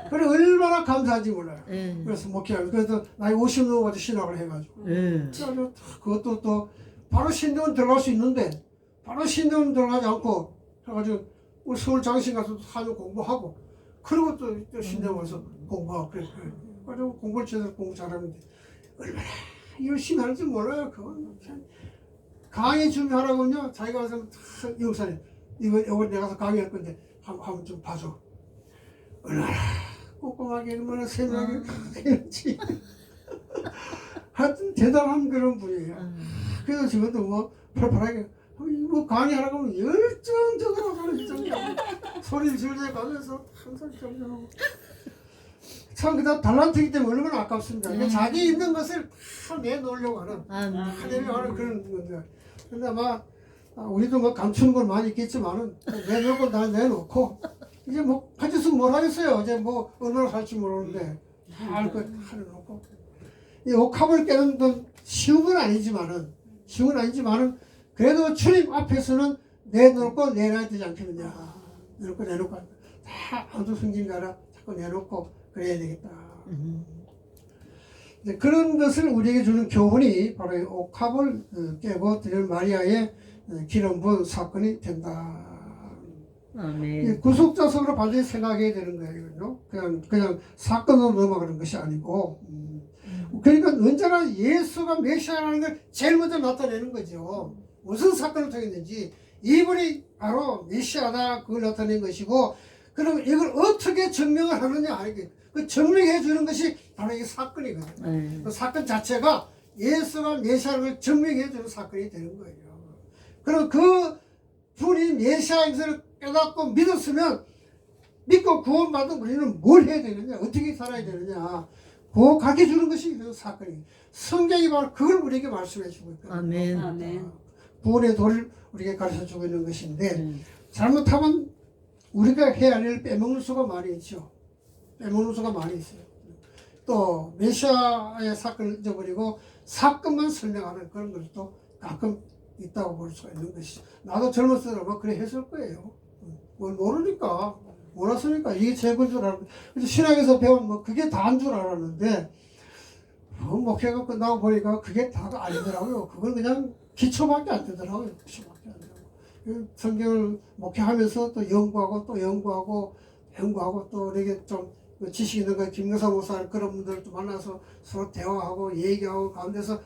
그래 얼마나 감사한지 몰라요. 그래서 목회하고 그래서 나이 50 넘어가지고 신학을 해가지고 그래서 그것도 또 바로 신대원 들어갈 수 있는데 바로 신대원 들어가지 않고 해가지고 우리 서울 장신 가서 4년 공부하고 그리고 또 신대원 와서 공부하고 그래가지고 공부를 제대로 공부 잘하는데 얼마나 열심히 하는지 몰라요. 그건 강의 준비하라고요. 자기가 와서 이 목사님 이거 내가 가서 강의할 건데 한번 좀 봐줘. 얼마나 꼼꼼하게 얼마나 세밀하게 했지. 하여튼 대단한 그런 분이에요. 그래서 지금도 뭐 팔팔하게 뭐 강의하라고 하면 열정적으로 하는 소리를 질질 가면서 항상 정정하고 참 그다음 달란트이기 때문에 얼마나 아깝습니다. 그러니까 자기 있는 것을 다 내놓으려고 하는 하려고 하는 그런 건데 근데 아마 우리도 뭐 감추는 건 많이 있겠지만은 내놓고 다 내놓고 이제 뭐 가져서 뭘 하겠어요. 이제 뭐 얼마나 살지 모르는데 다 해놓고 이 옥합을 깨는 건 쉬운 건 아니지만은 그래도 주님 앞에서는 내놓고 내놔야 되지 않겠느냐. 내놓고 다 아무도 숨기지 마라. 자꾸 내놓고 그래야 되겠다. 그런 것을 우리에게 주는 교훈이 바로 이 옥합을 깨고 드릴 마리아의 기름 부은 사건이 된다. 아멘. 구속자석으로 반드시 생각해야 되는 거예요. 그냥 사건으로 넘어가는 것이 아니고. 그러니까 언제나 예수가 메시아라는 걸 제일 먼저 나타내는 거죠. 무슨 사건을 통했는지 이분이 바로 메시아다 그걸 나타낸 것이고, 그럼 이걸 어떻게 증명을 하느냐, 그 증명해 주는 것이 바로 이 사건이거든요. 그 사건 자체가 예수가 메시아라는 걸 증명해 주는 사건이 되는 거예요. 그럼 그 분이 메시아인 것을 깨닫고 믿었으면, 믿고 구원받은 우리는 뭘 해야 되느냐, 어떻게 살아야 되느냐, 그거 가르쳐 주는 것이 그 사건이에요. 성경이 바로 그걸 우리에게 말씀해 주고 있거든요. 아멘. 아멘. 구원의 도를 우리에게 가르쳐 주고 있는 것인데, 잘못하면 우리가 해야 할 일을 빼먹는 수가 많이 있죠. 빼먹는 수가 많이 있어요. 또 메시아의 사건을 잊어버리고 사건만 설명하는 그런 것도 가끔 있다고 볼 수가 있는 것이죠. 나도 젊었을 때 아마 그래 했을 거예요. 뭘 모르니까, 몰랐으니까 이게 최고인 줄 알았는데, 신학에서 배운 뭐 그게 다인 줄 알았는데, 목회가 끝나고 보니까 그게 다가 아니더라고요. 그건 그냥 기초밖에 안 되더라고요. 기초밖에 안 되고. 성경을 목회하면서 또 연구하고 또 이렇게 좀 지식 있는 거 김경사 목사 그런 분들도 만나서 서로 대화하고 얘기하고 가운데서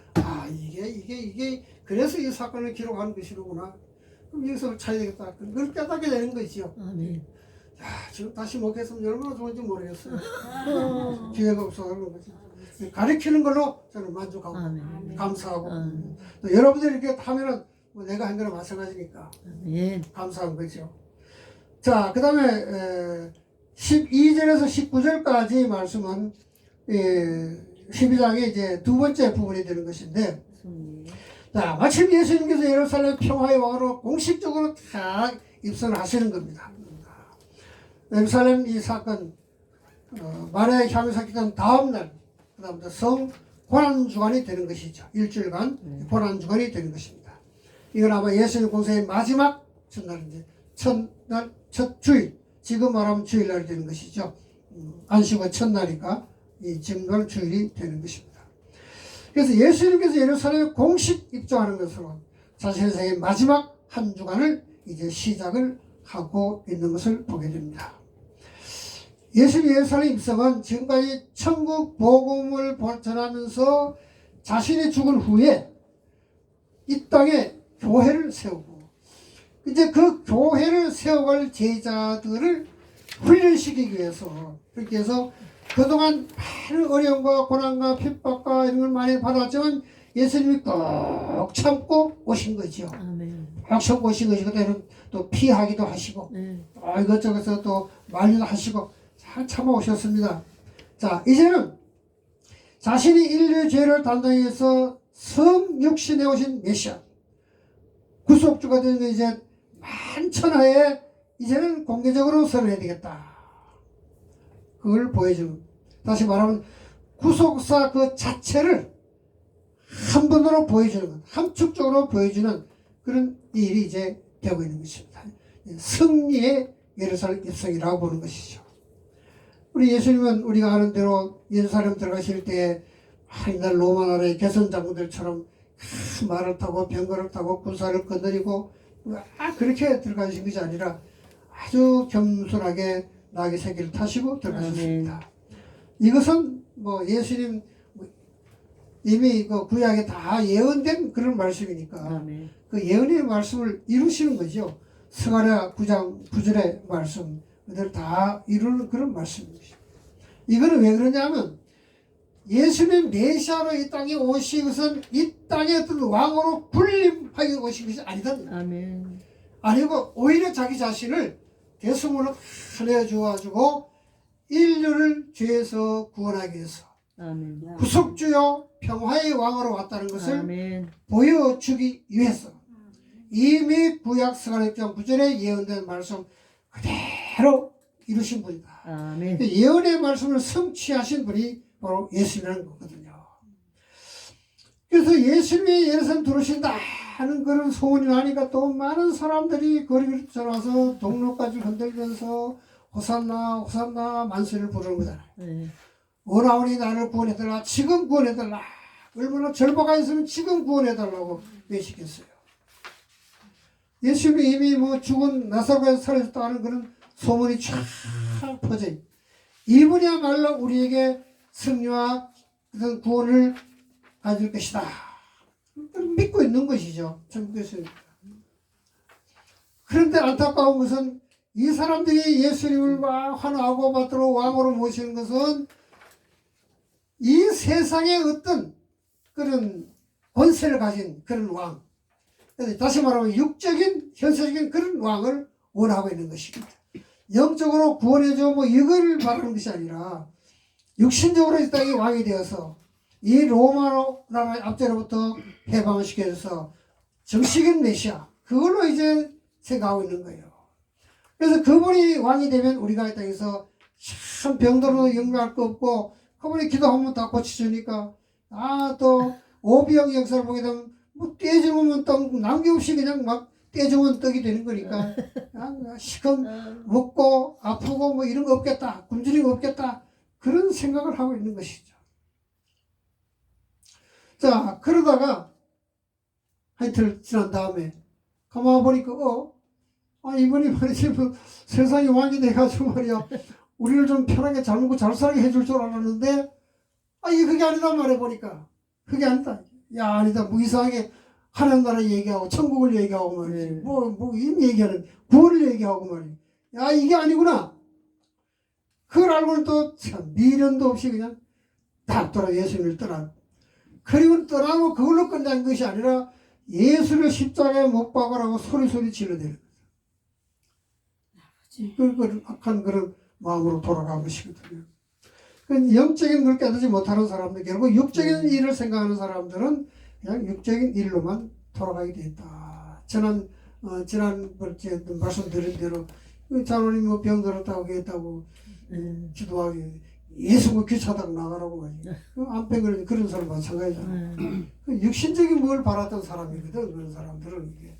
이게 그래서 이 사건을 기록하는 것이로구나. 그럼 여기서 차야 되겠다. 그걸 깨닫게 되는 거죠. 아멘. 야, 지금 다시 목회했으면 얼마나 좋은지 모르겠어요. 기회가 없어서 그런 거지. 가르치는 걸로 저는 만족하고 아멘. 감사하고 아멘. 또 여러분들이 이렇게 하면은 뭐 내가 한 거랑 마찬가지니까 아멘. 감사한 거죠. 자, 그 다음에 12절에서 19절까지 말씀은 12장의 이제 두 번째 부분이 되는 것인데, 자, 마침 예수님께서 예루살렘 평화의 왕으로 공식적으로 딱 입성을 하시는 겁니다. 예루살렘 이 사건, 마리아의 향유 삭히던 다음날, 그 다음부터 성 고난주간이 되는 것이죠. 일주일간 고난주간이 되는 것입니다. 이건 아마 예수님 공생의 마지막 첫날인데, 첫날, 첫 주일, 지금 말하면 주일날이 되는 것이죠. 안식은 첫날이니까 이 지금은 주일이 되는 것입니다. 그래서 예수님께서 예루살렘에 공식 입장하는 것으로 자신의 생의 마지막 한 주간을 이제 시작을 하고 있는 것을 보게 됩니다. 예수님 예루살렘 입성은 지금까지 천국 복음을 전하면서 자신이 죽은 후에 이 땅에 교회를 세우고, 이제 그 교회를 세워갈 제자들을 훈련시키기 위해서, 그렇게 해서 그동안 많은 어려움과 고난과 핍박과 이런 걸 많이 받았지만 예수님이 꼭 참고 오신 거죠. 아멘. 꼭 참고 오신 것이, 그때는 또 피하기도 하시고, 이것저것서 또 말리도 하시고, 잘 참아 오셨습니다. 자, 이제는 자신이 인류의 죄를 담당히 해서 성육신에 오신 메시아, 구속주가 되는 이제 만천하에 이제는 공개적으로 선언해야 되겠다. 그걸 보여주는, 다시 말하면 구속사 그 자체를 한 번으로 보여주는 것, 함축적으로 보여주는 그런 일이 이제 되고 있는 것입니다. 승리의 예루살렘 입성이라고 보는 것이죠. 우리 예수님은 우리가 아는 대로 예루살렘 들어가실 때 옛날 로마 나라의 개선 장군들처럼 큰 말을 타고 병거를 타고 군사를 거느리고 그렇게 들어가신 것이 아니라 아주 겸손하게 나귀 새끼를 타시고 들어가셨습니다. 이것은 뭐 예수님 이미 그 구약에 다 예언된 그런 말씀이니까 아멘. 그 예언의 말씀을 이루시는 거죠. 스가랴 9장 9절의 말씀 그대로 다 이루는 그런 말씀입니다. 이거는 왜 그러냐면 예수님 메시아로 이 땅에 오신 것은 이 땅의 어떤 왕으로 군림하게 오신 것이 아니다. 아멘. 아니고 오히려 자기 자신을 대성으로 내어주어가지고 인류를 죄에서 구원하기 위해서 아멘. 구속주요 평화의 왕으로 왔다는 것을 아멘. 보여주기 위해서 이미 구약 스가랴 6장 9절에 예언된 말씀 그대로 이루신 분이다. 아멘. 예언의 말씀을 성취하신 분이 바로 예수님이라는 거거든요. 그래서 예수님이 예루살렘 들어오신다 하는 그런 소문이 나니까 또 많은 사람들이 거리를 들어와서 동로까지 흔들면서 호산나 호산나 만세를 부르는 거잖아요. 네. 원하오니 나를 구원해달라, 지금 구원해달라, 얼마나 절박가 있으면 지금 구원해달라고 외치겠어요. 예수님이 이미 뭐 죽은 나사로가 살아졌다는 그런 소문이 쫙 퍼져요. 이분이야말로 우리에게 승리와 그런 구원을 가질 것이다. 믿고 있는 것이죠. 참 그렇습니다. 그런데 안타까운 것은 이 사람들이 예수님을 막 환호하고 받들어 왕으로 모시는 것은 이 세상의 어떤 그런 권세를 가진 그런 왕, 다시 말하면 육적인 현세적인 그런 왕을 원하고 있는 것입니다. 영적으로 구원해줘 뭐 이걸 말하는 것이 아니라 육신적으로 이 땅이 왕이 되어서 이 로마 나라의 압제로부터 해방을 시켜줘서 정식인 메시아 그걸로 이제 생각하고 있는 거예요. 그래서 그분이 왕이 되면 우리가 이 땅에서 참 병들어도 영리할 거 없고 그분이 기도하면 다 고쳐주니까 또 오비영 역사를 보게 되면 뭐 떼죽으면 떡 남김없이 그냥 막 떼죽으면 떡이 되는 거니까 시큼 먹고 아프고 뭐 이런 거 없겠다, 굶주린 거 없겠다 그런 생각을 하고 있는 것이죠. 자, 그러다가 한 이틀 지난 다음에 가만 보니까 이분이 말이지 뭐 세상에 왕이 돼가지고 말이야 우리를 좀 편하게 잘 먹고 잘 살게 해줄 줄 알았는데 이게 그게 아니다 말해보니까 그게 아니다. 야, 아니다. 뭐 이상하게 하나님 나라 얘기하고 천국을 얘기하고 말이지. 뭐 이 얘기하는 구원을 얘기하고 말이지. 야, 이게 아니구나. 그걸 알고는 또 참 미련도 없이 그냥 딱 돌아 예수님을 떠나. 그리고 떠나고 그걸로 끝난 것이 아니라 예수를 십자가에 못 박으라고 소리 질러대는 거죠. 그 악한 그런 마음으로 돌아간 것이거든요. 영적인 걸 깨닫지 못하는 사람들, 결국 육적인 일을 생각하는 사람들은 그냥 육적인 일로만 돌아가게 됐다. 지난 번째 말씀드린 대로 장로님 뭐 병들었다고 했다고 기도하기 예수가 귀찮다고 나가라고 말이야. 안패거리는 그런 사람 마찬가지잖아. 육신적인 뭘 바랐던 사람이거든. 그런 사람들은 이게.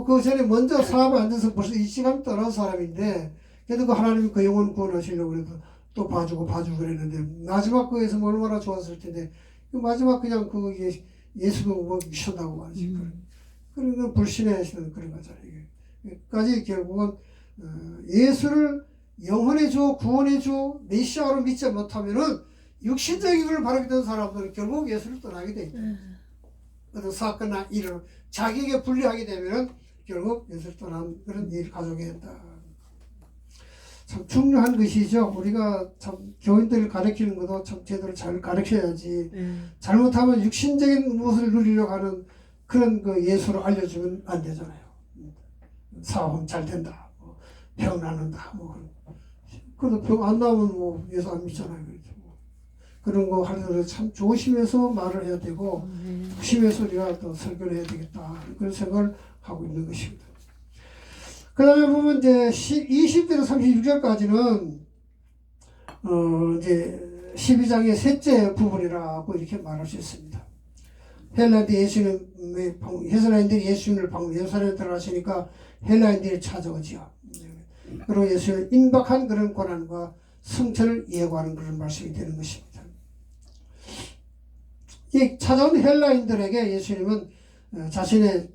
그 전에 먼저 사업에 앉아서 벌써 이 시간 떠난 사람인데 그래도 그 하나님이 그 영혼 구원하시려고 그래도 또 봐주고 그랬는데 마지막 거에서 얼마나 좋았을 텐데 마지막 그냥 그게 예수가 뭐 미쳤다고 말이지. 그런 불신하시는 그런 거잖아요. 이게까지 결국은 예수를 영혼의 구원의 메시아로 믿지 못하면은 육신적인 걸 바라게 사람들은 결국 예수를 떠나게 돼 있다. 어떤 사건이나 일을 자기에게 불리하게 되면은 결국 예수를 떠난 그런 일을 가져오게 된다. 참 중요한 것이죠. 우리가 참 교인들을 가르치는 것도 참 제대로 잘 가르쳐야지. 잘못하면 육신적인 무엇을 누리려고 하는 그런 그 예수를 알려주면 안 되잖아요. 사업은 잘 된다. 병 나는다. 그래도 병 안 나오면 뭐 예수 안 믿잖아요. 그런 거 하려면 참 조심해서 말을 해야 되고 조심해서 우리가 또 설교를 해야 되겠다. 그런 생각을 하고 있는 것입니다. 그 다음에 보면 이제 20절에서 36절까지는 이제 12장의 셋째 부분이라고 이렇게 말할 수 있습니다. 헬라인들이 예수님을 방문 예루살렘에 들어가시니까 헬라인들이 찾아오지요. 그리고 예수님을 임박한 그런 고난과 성천을 예고하는 그런 말씀이 되는 것입니다. 이 찾아온 헬라인들에게 예수님은 자신의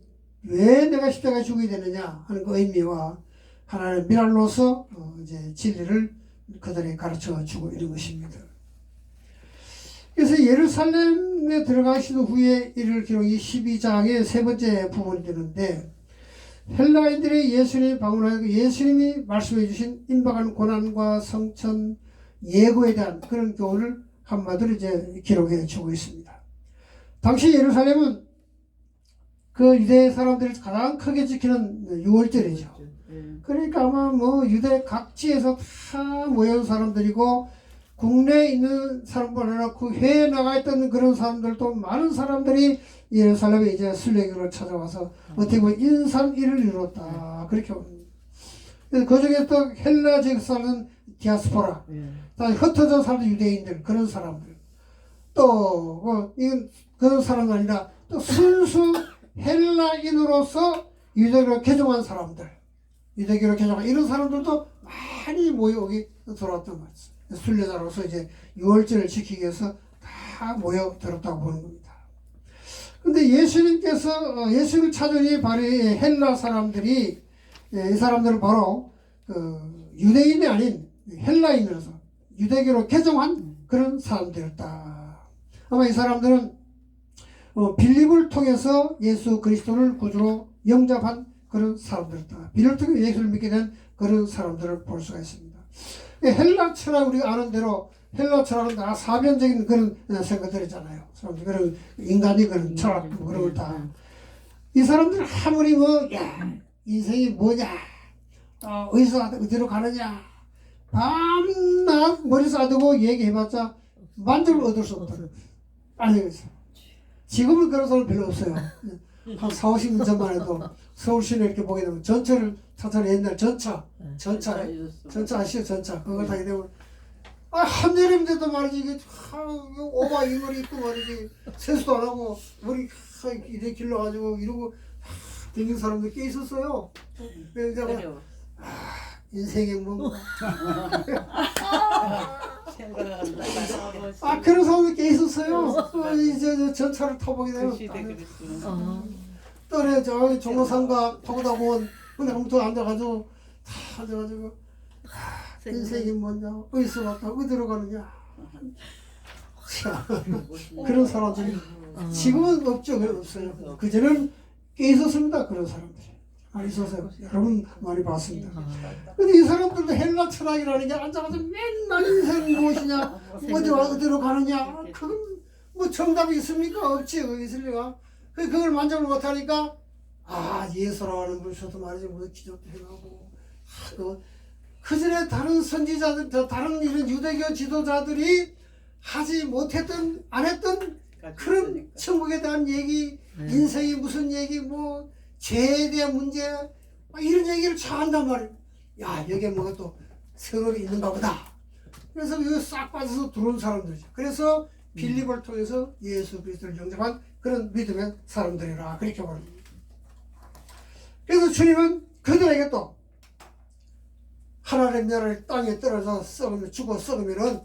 왜 내가 십자가에 죽어야 되느냐 하는 그 의미와 하나의 미랄로서 이제 진리를 그들에게 가르쳐 주고 있는 것입니다. 그래서 예루살렘에 들어가신 후에 이를 기록이 12장의 세 번째 부분이 되는데 헬라인들이 예수님이 방문하여 예수님이 말씀해 주신 임박하는 고난과 성천 예고에 대한 그런 교훈을 한마디로 이제 기록해 주고 있습니다. 당시 예루살렘은 그 유대 사람들이 가장 크게 지키는 6월절이죠. 그러니까 아마 뭐 유대 각지에서 다 모여온 사람들이고 국내에 있는 사람뿐 아니라 그 해외에 나가 있던 그런 사람들도 많은 사람들이 예루살렘에 이제 순례길을 찾아와서 어떻게 보면 인산일을 이뤘다. 그렇게 봅니다. 그래서 그 중에 또 헬라 지역 사는 디아스포라, 다 흩어져 사는 유대인들, 그런 사람들. 또, 이건 그런 사람이 아니라 또 순수 헬라인으로서 유대교를 개종한 사람들, 유대교를 개종한 이런 사람들도 많이 모여 여기 들어왔단 말이죠. 순례자로서 이제 유월절을 지키기 위해서 다 모여 들었다고 보는 겁니다. 근데 예수님께서 예수를 찾으니 바로 이 헬라 사람들이 이 사람들은 바로 그 유대인이 아닌 헬라인으로서 유대교로 개종한 그런 사람들이었다. 아마 이 사람들은 빌립을 통해서 예수 그리스도를 구주로 영접한 그런 사람들이었다. 빌립을 통해 예수를 믿게 된 그런 사람들을 볼 수가 있습니다. 헬라 철학 우리가 아는 대로 헬라 철학은 다 사변적인 그런 생각들이잖아요. 그런 인간이 그런 철학 그런 걸 다. 이 사람들은 아무리 야 인생이 뭐냐, 어디서 어디로 가느냐, 밤낮 머리 싸두고 얘기해봤자 만족을 얻을 수 없다. 아니겠어요. 지금은 그런 사람 별로 없어요. 한 4, 50년 전만 해도 서울 시내 이렇게 보게 되면 전철을 타잖아요. 옛날 전차 아시죠? 전차. 그걸 타게 되면 한여름인데도 말이지 이게 오바 이걸 입고 말이지 세수도 안 하고 머리 이렇게 길러가지고 이러고 댕긴 사람들 꽤 있었어요. 그래서 내가 인생이 뭔가 그런 사람들 꽤 있었어요. 이제 전차를 타보게 되면 또래 저 종로상가 통다공원 근데 아무튼 앉아가지고 인생이 뭐냐, 어디서 왔다, 어디로 가느냐. 그런 사람들이 지금은 없죠. 없어요. 그전에는 꽤 있었습니다. 그런 사람들이 많이 있었어요. 여러분 많이 봤습니다. 근데 이 사람들도 헬라 철학이라는 게 앉아가지고 맨날 인생이 무엇이냐, 어디로 가느냐. 그건 뭐 정답이 있습니까? 없지. 그게 있을 리가. 그걸 만족을 못하니까 예수라고 하는 분서도 말이지 뭐 기적도 해가고 그 전에 다른 선지자들, 다른 이런 유대교 지도자들이 하지 못했던, 안 했던 그런 천국에 대한 얘기, 인생이 무슨 얘기, 뭐 죄에 대한 문제, 이런 얘기를 잘 한단 말이에요. 야, 여기에 뭐가 또 세월이 있는가 보다. 그래서 여기 싹 빠져서 들어온 사람들이죠. 그래서 빌립을 통해서 예수 그리스도를 영접한 그런 믿음의 사람들이라 그렇게 말합니다. 그래서 주님은 그들에게 또 하나님의 나라를 땅에 떨어져 썩으면 죽어 썩으면은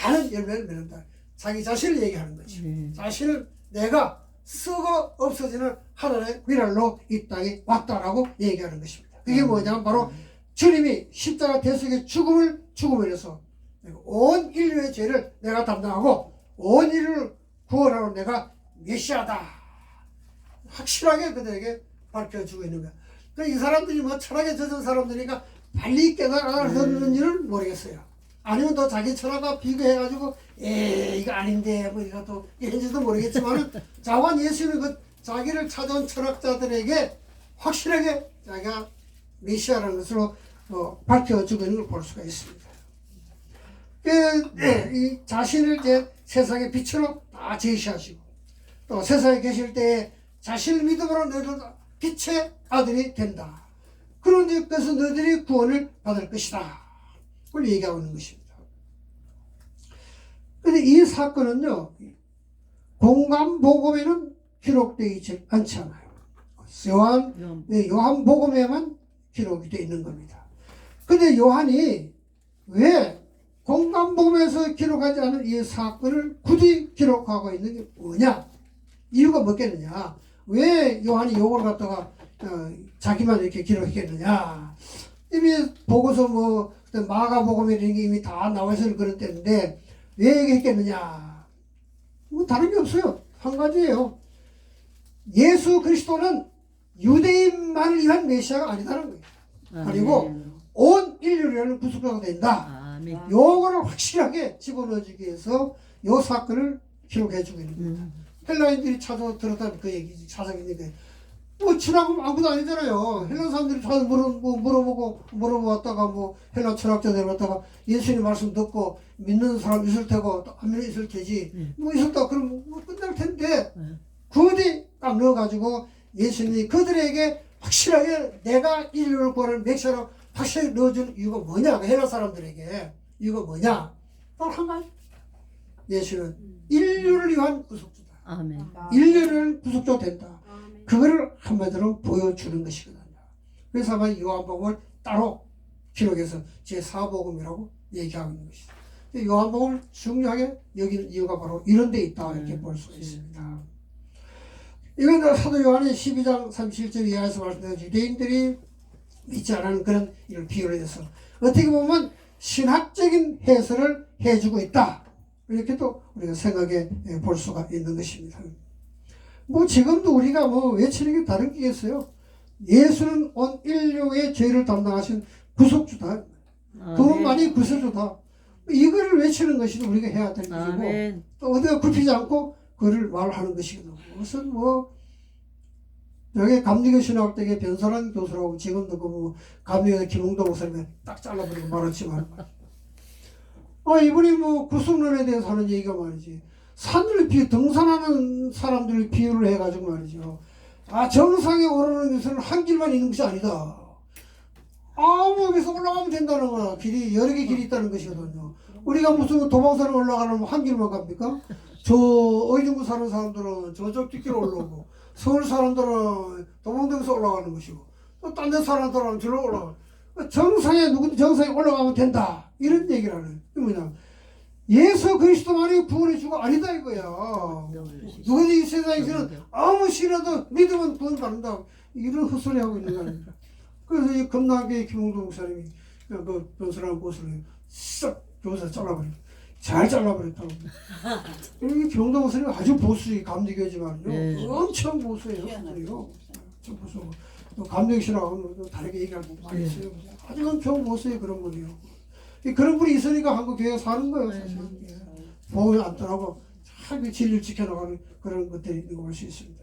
많은 열매를 맺는다. 자기 자신을 얘기하는 거지. 자신을 내가 썩어 없어지는 하나님의 미랄로 이 땅에 왔다라고 얘기하는 것입니다. 그게 뭐냐면 바로 주님이 십자가 대속의 죽음을 해서 온 인류의 죄를 내가 담당하고 온 인류를 구원하러 내가 메시아다. 확실하게 그들에게 밝혀주고 있는 거야. 이 사람들이 뭐 철학에 젖은 사람들이니까 빨리 깨달았는지는 모르겠어요. 아니면 또 자기 철학과 비교해가지고 이거 아닌데 뭐 이거 또 이런지도 모르겠지만 자관 예수는 그 자기를 찾아온 철학자들에게 확실하게 자기가 메시아라는 것으로 밝혀주고 있는 걸 볼 수가 있습니다. 이 자신을 이제 세상의 빛으로 다 제시하시고 또 세상에 계실 때에 자신을 믿음으로 너희들 빛의 아들이 된다. 그런 것에서 너희들이 구원을 받을 것이다. 그걸 얘기하고 있는 것입니다. 그런데 이 사건은요, 공간복음에는 기록되어 있지 않지 않아요. 요한복음에만 기록이 되어 있는 겁니다. 근데 요한이 왜 공간복음에서 기록하지 않은 이 사건을 굳이 기록하고 있는 게 뭐냐? 이유가 뭐겠느냐? 왜 요한이 요걸 갖다가 자기만 이렇게 기록했겠느냐? 이미 보고서 뭐 마가복음에 이런 게 이미 다 나와 있어서 그런 때인데 왜 얘기했겠느냐? 뭐 다른 게 없어요. 한 가지예요. 예수 그리스도는 유대인만을 위한 메시아가 아니다는 거예요. 그리고 온 인류를 구속하게 된다. 요거를 확실하게 집어넣어주기 위해서 요 사건을 기록해주고 있는 겁니다. 헬라인들이 들었다는 그 얘기지. 사상인데 뭐 친하고 아무도 아니잖아요. 헬라 사람들이 다 물어보았다가 뭐 헬라 철학자들 왔다가 예수님 말씀 듣고 믿는 사람 있을 테고 또 한 명 있을 테지. 뭐 있었다 그러면 뭐 끝날 텐데 그것이 딱 넣어가지고 예수님이 그들에게 확실하게 내가 인류를 구하는 메시아로 확실히 넣어준 이유가 뭐냐? 헬라 사람들에게 이유가 뭐냐? 딱 한 가지. 예수는 인류를 위한 구속주다. 아멘. 인류를 구속주가 된다. 그거를 한마디로 보여주는 것이거든요. 그래서 아마 요한복음을 따로 기록해서 제4복음이라고 얘기하고 있는 것이죠. 요한복음을 중요하게 여기는 이유가 바로 이런 데 있다 이렇게 볼 수가 있습니다. 이건 사도 요한의 12장 37절 이하에서 말씀드린 유대인들이 믿지 않는 그런 이런 비유를 해서 어떻게 보면 신학적인 해설을 해주고 있다. 이렇게 또 우리가 생각해 볼 수가 있는 것입니다. 뭐 지금도 우리가 뭐 외치는 게 다른 게 있어요. 예수는 온 인류의 죄를 담당하신 구속주다. 그분만이 구세주다. 이거를 외치는 것이 우리가 해야 될 것이고 또 어디가 굽히지 않고 그를 말하는 것이거든요. 무슨 뭐 여기 감리교 신학대계 변선한 교수라고 지금도 그 뭐 감리교 김홍도 목사님이 딱 잘라버리고 말았지만 이분이 뭐 구속론에 대해서 하는 얘기가 말이지 산을 등산하는 사람들을 비유를 해가지고 말이죠. 정상에 오르는 것은 한 길만 있는 것이 아니다. 아무 데서 올라가면 된다는 거야. 길이 여러 개 길이 있다는 것이거든요. 우리가 무슨 도방산에 올라가려면 한 길만 갑니까? 저 의중구 사는 사람들은 저쪽 뒷길로 올라오고 서울 사람들은 도봉동에서 올라가는 것이고 또 딴 데 사람들은 저로 올라가. 정상에 누구든 정상에 올라가면 된다. 이런 얘기를 하는. 이게 뭐냐? 예수 그리스도만이 구원의 주가 아니다 이거야. 누구든지 이 세상에서는 아무 신에도 믿으면 구원 받는다. 이런 헛소리 하고 있는 거 아닙니까? 그래서 이 금나교의 김홍도 목사님이 그 변수라는 곳을 싹 교사 잘라버렸다. 잘 잘라버렸다고. 이 김홍도 목사님이 아주 보수의 감리교지만요. 엄청 보수예요. 엄청 보수. 감리교 신학하고는 다르게 얘기할 부 많이 있어요. 아주 엄청 보수의 그런 분이요. 그런 분이 있으니까 한국 교회가 사는 거예요, 사실. 보험이 안 떠나고 참 진리를 지켜나가는 그런 것들이 있는 걸 볼 수 있습니다.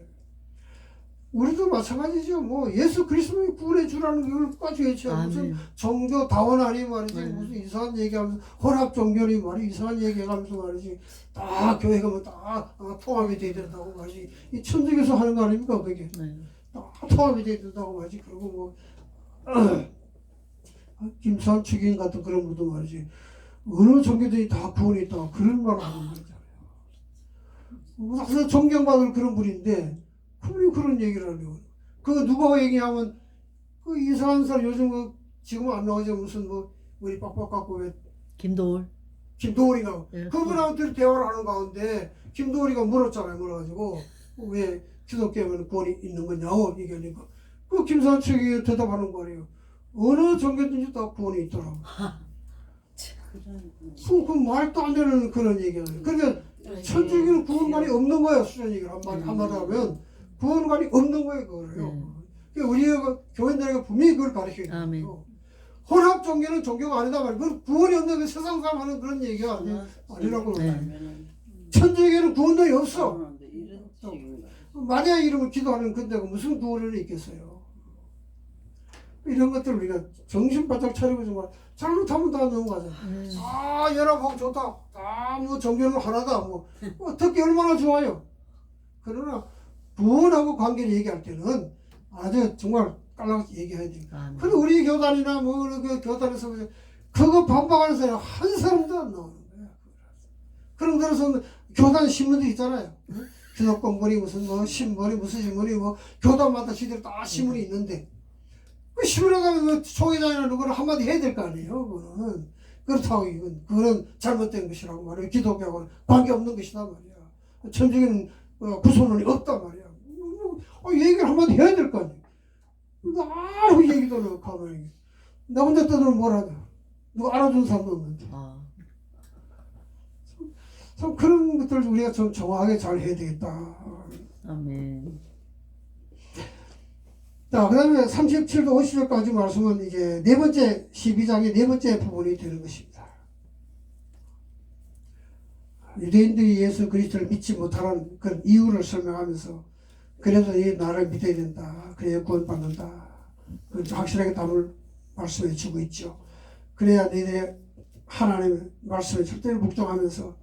우리도 마찬가지죠. 뭐 예수 그리스도의 구원해 주라는 걸까지 외쳐요. 무슨 종교 다원 아니 말이지. 무슨 이상한 얘기하면서 혼합 종교니 말이 이상한 얘기하면서 말이지. 다 교회 가면 다 통합이 돼야 된다고 말이지. 이 천주교에서 하는 거 아닙니까 그게. 다 통합이 돼야 된다고 말이지. 그리고 뭐 김수환 축인 같은 그런 분도 말이지. 어느 종교들이 다 구원이 있다고 그런 말을 하는 거잖아요. 아주 존경받을 그런 분인데 그분이 그런 얘기를 하네요. 그거 누가 얘기하면 그 이상한 사람 요즘 지금은 안 나오죠. 무슨 뭐 머리 빡빡 깎고 왜 김도울이가 그분하고 대화를 하는 가운데 김도울이가 물었잖아요. 물어가지고 왜 기독교에는 구원이 있는 거냐고 얘기하니까 그 김수환 축이 대답하는 거예요. 어느 종교든지 다 구원이 있더라고. 그 말도 안 되는 그런 얘기예요. 그러니까 천주교는 구원관이 없는 거야. 수전 얘기를 한마디 하면 구원관이 없는 거예요. 그거를요. 그러니까 우리가 교인들에게 분명히 그걸 가르쳐야 돼요. 혼합 종교는 종교가 아니다 말이야. 그건 구원이 없는 그 세상 사람 하는 그런 얘기가 아니라고. 천주교는 구원이 없어. 만약 이러면 기도하는 근데가 무슨 구원이 있겠어요. 이런 것들 우리가 정신 바짝 차리고 정말 잘못하면 다 넘어가잖아. 연합하고 좋다. 뭐 종교는 하나다. 뭐 어떻게 얼마나 좋아요. 그러나 구원하고 관계를 얘기할 때는 아주 정말 깔라같이 얘기해야 돼요. 근데 우리 교단이나 뭐 그 교단에서 그거 반박하는 사람이 한 사람도 안 나오는 거야. 그런 데서 교단 신문도 있잖아요. 기독공문이 무슨 뭐 신문이 무슨 신문이 뭐 교단마다 시대로 다 신문이 있는데 그 신문에 가면 총회장이나 누구를 한마디 해야 될 거 아니에요. 그거는 그렇다고 그거는 잘못된 것이라고 말해요. 기독교하고는 관계없는 것이다 말이야. 천주교는 구속론이 없단 말이야. 얘기를 한마디 해야 될 거 아니에요. 아무 얘기도 안 하고 가만히 나 혼자 떠들면 뭘 하냐. 누가 알아주는 사람도 없는데. 참 그런 것들을 우리가 좀 정확하게 잘 해야 되겠다. 아멘. 자, 그 다음에 37도 50절까지 말씀은 이제 네 번째 12장의 네 번째 부분이 되는 것입니다. 유대인들이 예수 그리스도를 믿지 못하는 그런 이유를 설명하면서 그래서 이 나를 믿어야 된다. 그래야 구원받는다. 그걸 확실하게 답을 말씀해 주고 있죠. 그래야 너희들이 하나님의 말씀에 절대로 묵종하면서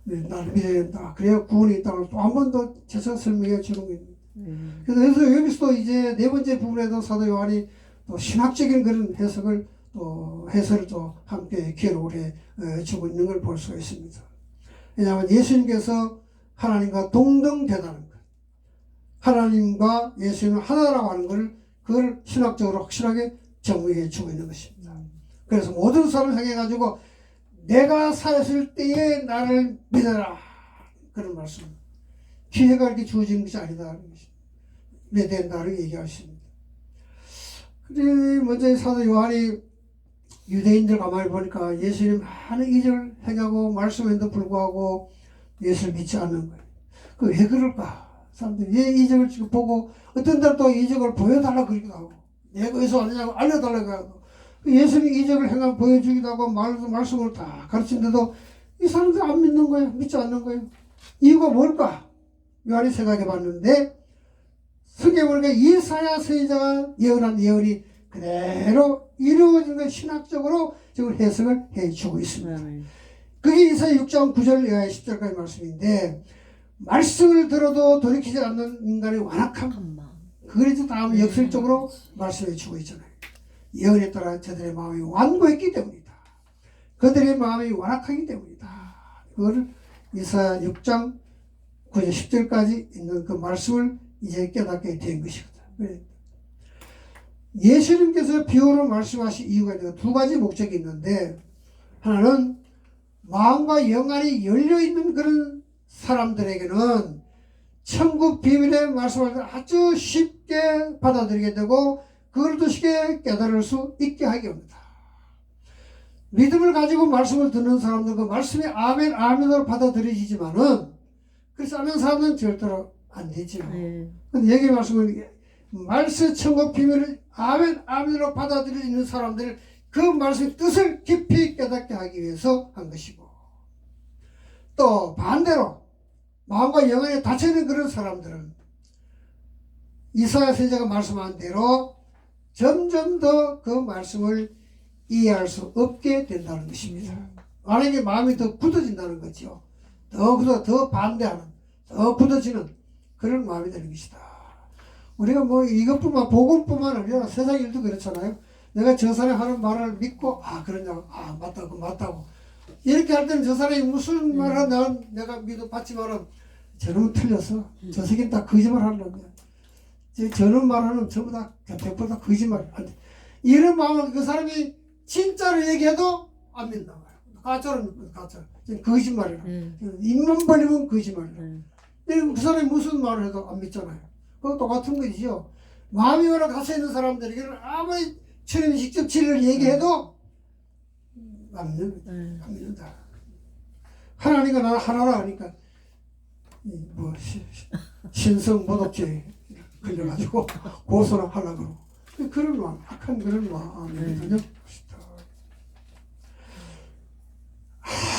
나를 믿어야 된다. 그래야 구원이 있다고 또 한 번 더 재차 설명해 주는 겁니다. 그래서 여기서도 이제 네 번째 부분에도 사도 요한이 또 신학적인 그런 해석을 또 해설을 또 함께 기록을 해 주고 있는 걸 볼 수가 있습니다. 왜냐하면 예수님께서 하나님과 동등되다는 것, 하나님과 예수님은 하나라고 하는 것을 그걸 신학적으로 확실하게 정의해 주고 있는 것입니다. 그래서 모든 사람을 향해가지고 내가 살았을 때에 나를 믿어라, 그런 말씀. 기회가 이렇게 주어지는 것이 아니다는 것입니다. 왜 된다는 얘기하십니다. 그래 먼저 사도 요한이 유대인들 가만히 보니까 예수님 많은 이적을 행하고 말씀에도 불구하고 예수를 믿지 않는 거예요. 그 왜 그럴까? 사람들이 왜 이적을 지금 보고 어떤 날또 이적을 보여달라고 그러기도 하고 내가 어디서 왔느냐고 알려달라고 하고 예수님 이적을 행하고 보여주기도 하고 말씀을 다 가르치는데도 이 사람들이 안 믿는 거예요. 믿지 않는 거예요. 이유가 뭘까? 요한이 생각해 봤는데 성경에 보니까 이사야 선지자가 예언한 예언이 그대로 이루어진 것 신학적으로 지금 해석을 해주고 있습니다. 그게 이사야 6장 9절 이하의 10절까지 말씀인데 말씀을 들어도 돌이키지 않는 인간의 완악함, 그래서 다음 역설적으로 말씀해 주고 있잖아요. 예언에 따라 저들의 마음이 완고했기 때문이다. 그들의 마음이 완악하기 때문이다. 그거를 이사야 6장 9절 10절까지 있는 그 말씀을 이제 깨닫게 된 것이거든. 예수님께서 비유로 말씀하신 이유가 있는데 두 가지 목적이 있는데 하나는 마음과 영안이 열려있는 그런 사람들에게는 천국 비밀의 말씀을 아주 쉽게 받아들이게 되고 그걸 더 쉽게 깨달을 수 있게 하게 합니다. 믿음을 가지고 말씀을 듣는 사람들은 그 말씀이 아멘 아멘으로 받아들여지지만은 그래서 아멘 사람은 절대로 안 되죠. 근데 여기 말씀은 말씀 천국 비밀을 아멘 아멘으로 받아들이는 사람들을 그 말씀의 뜻을 깊이 깨닫게 하기 위해서 한 것이고 또 반대로 마음과 영혼에 닫혀있는 그런 사람들은 이사야 선지자가 말씀한 대로 점점 더 그 말씀을 이해할 수 없게 된다는 것입니다. 만약에 마음이 더 굳어진다는 거죠. 더 반대하는, 더 굳어지는 그런 마음이 되는 것이다. 우리가 뭐 이것뿐만, 복음뿐만 아니라 세상 일도 그렇잖아요. 내가 저 사람이 하는 말을 믿고, 그러냐고, 맞다고. 이렇게 할 때는 저 사람이 무슨 말을 하나 내가 믿어봤지만은 저놈은 틀렸어. 저 새끼는 다 거짓말 하는 놈이야. 저런 말하는 전부 다 100% 거짓말. 이런 마음은 그 사람이 진짜로 얘기해도 안 믿나 봐요. 가짜로 가짜. 거짓말이라. 입만 벌리면 거짓말이라. 그 사람이 무슨 말을 해도 안 믿잖아요. 그거 똑같은 거지요. 마음이 워낙 갇혀있는 사람들에게는 아무리 주님이 직접 진리를 얘기해도 안 믿는다. 하나님과 나는 하나라 하니까 뭐 신성 모독죄 걸려가지고 고소를 하려고 그런 마음, 악한 그런 마음이거든요.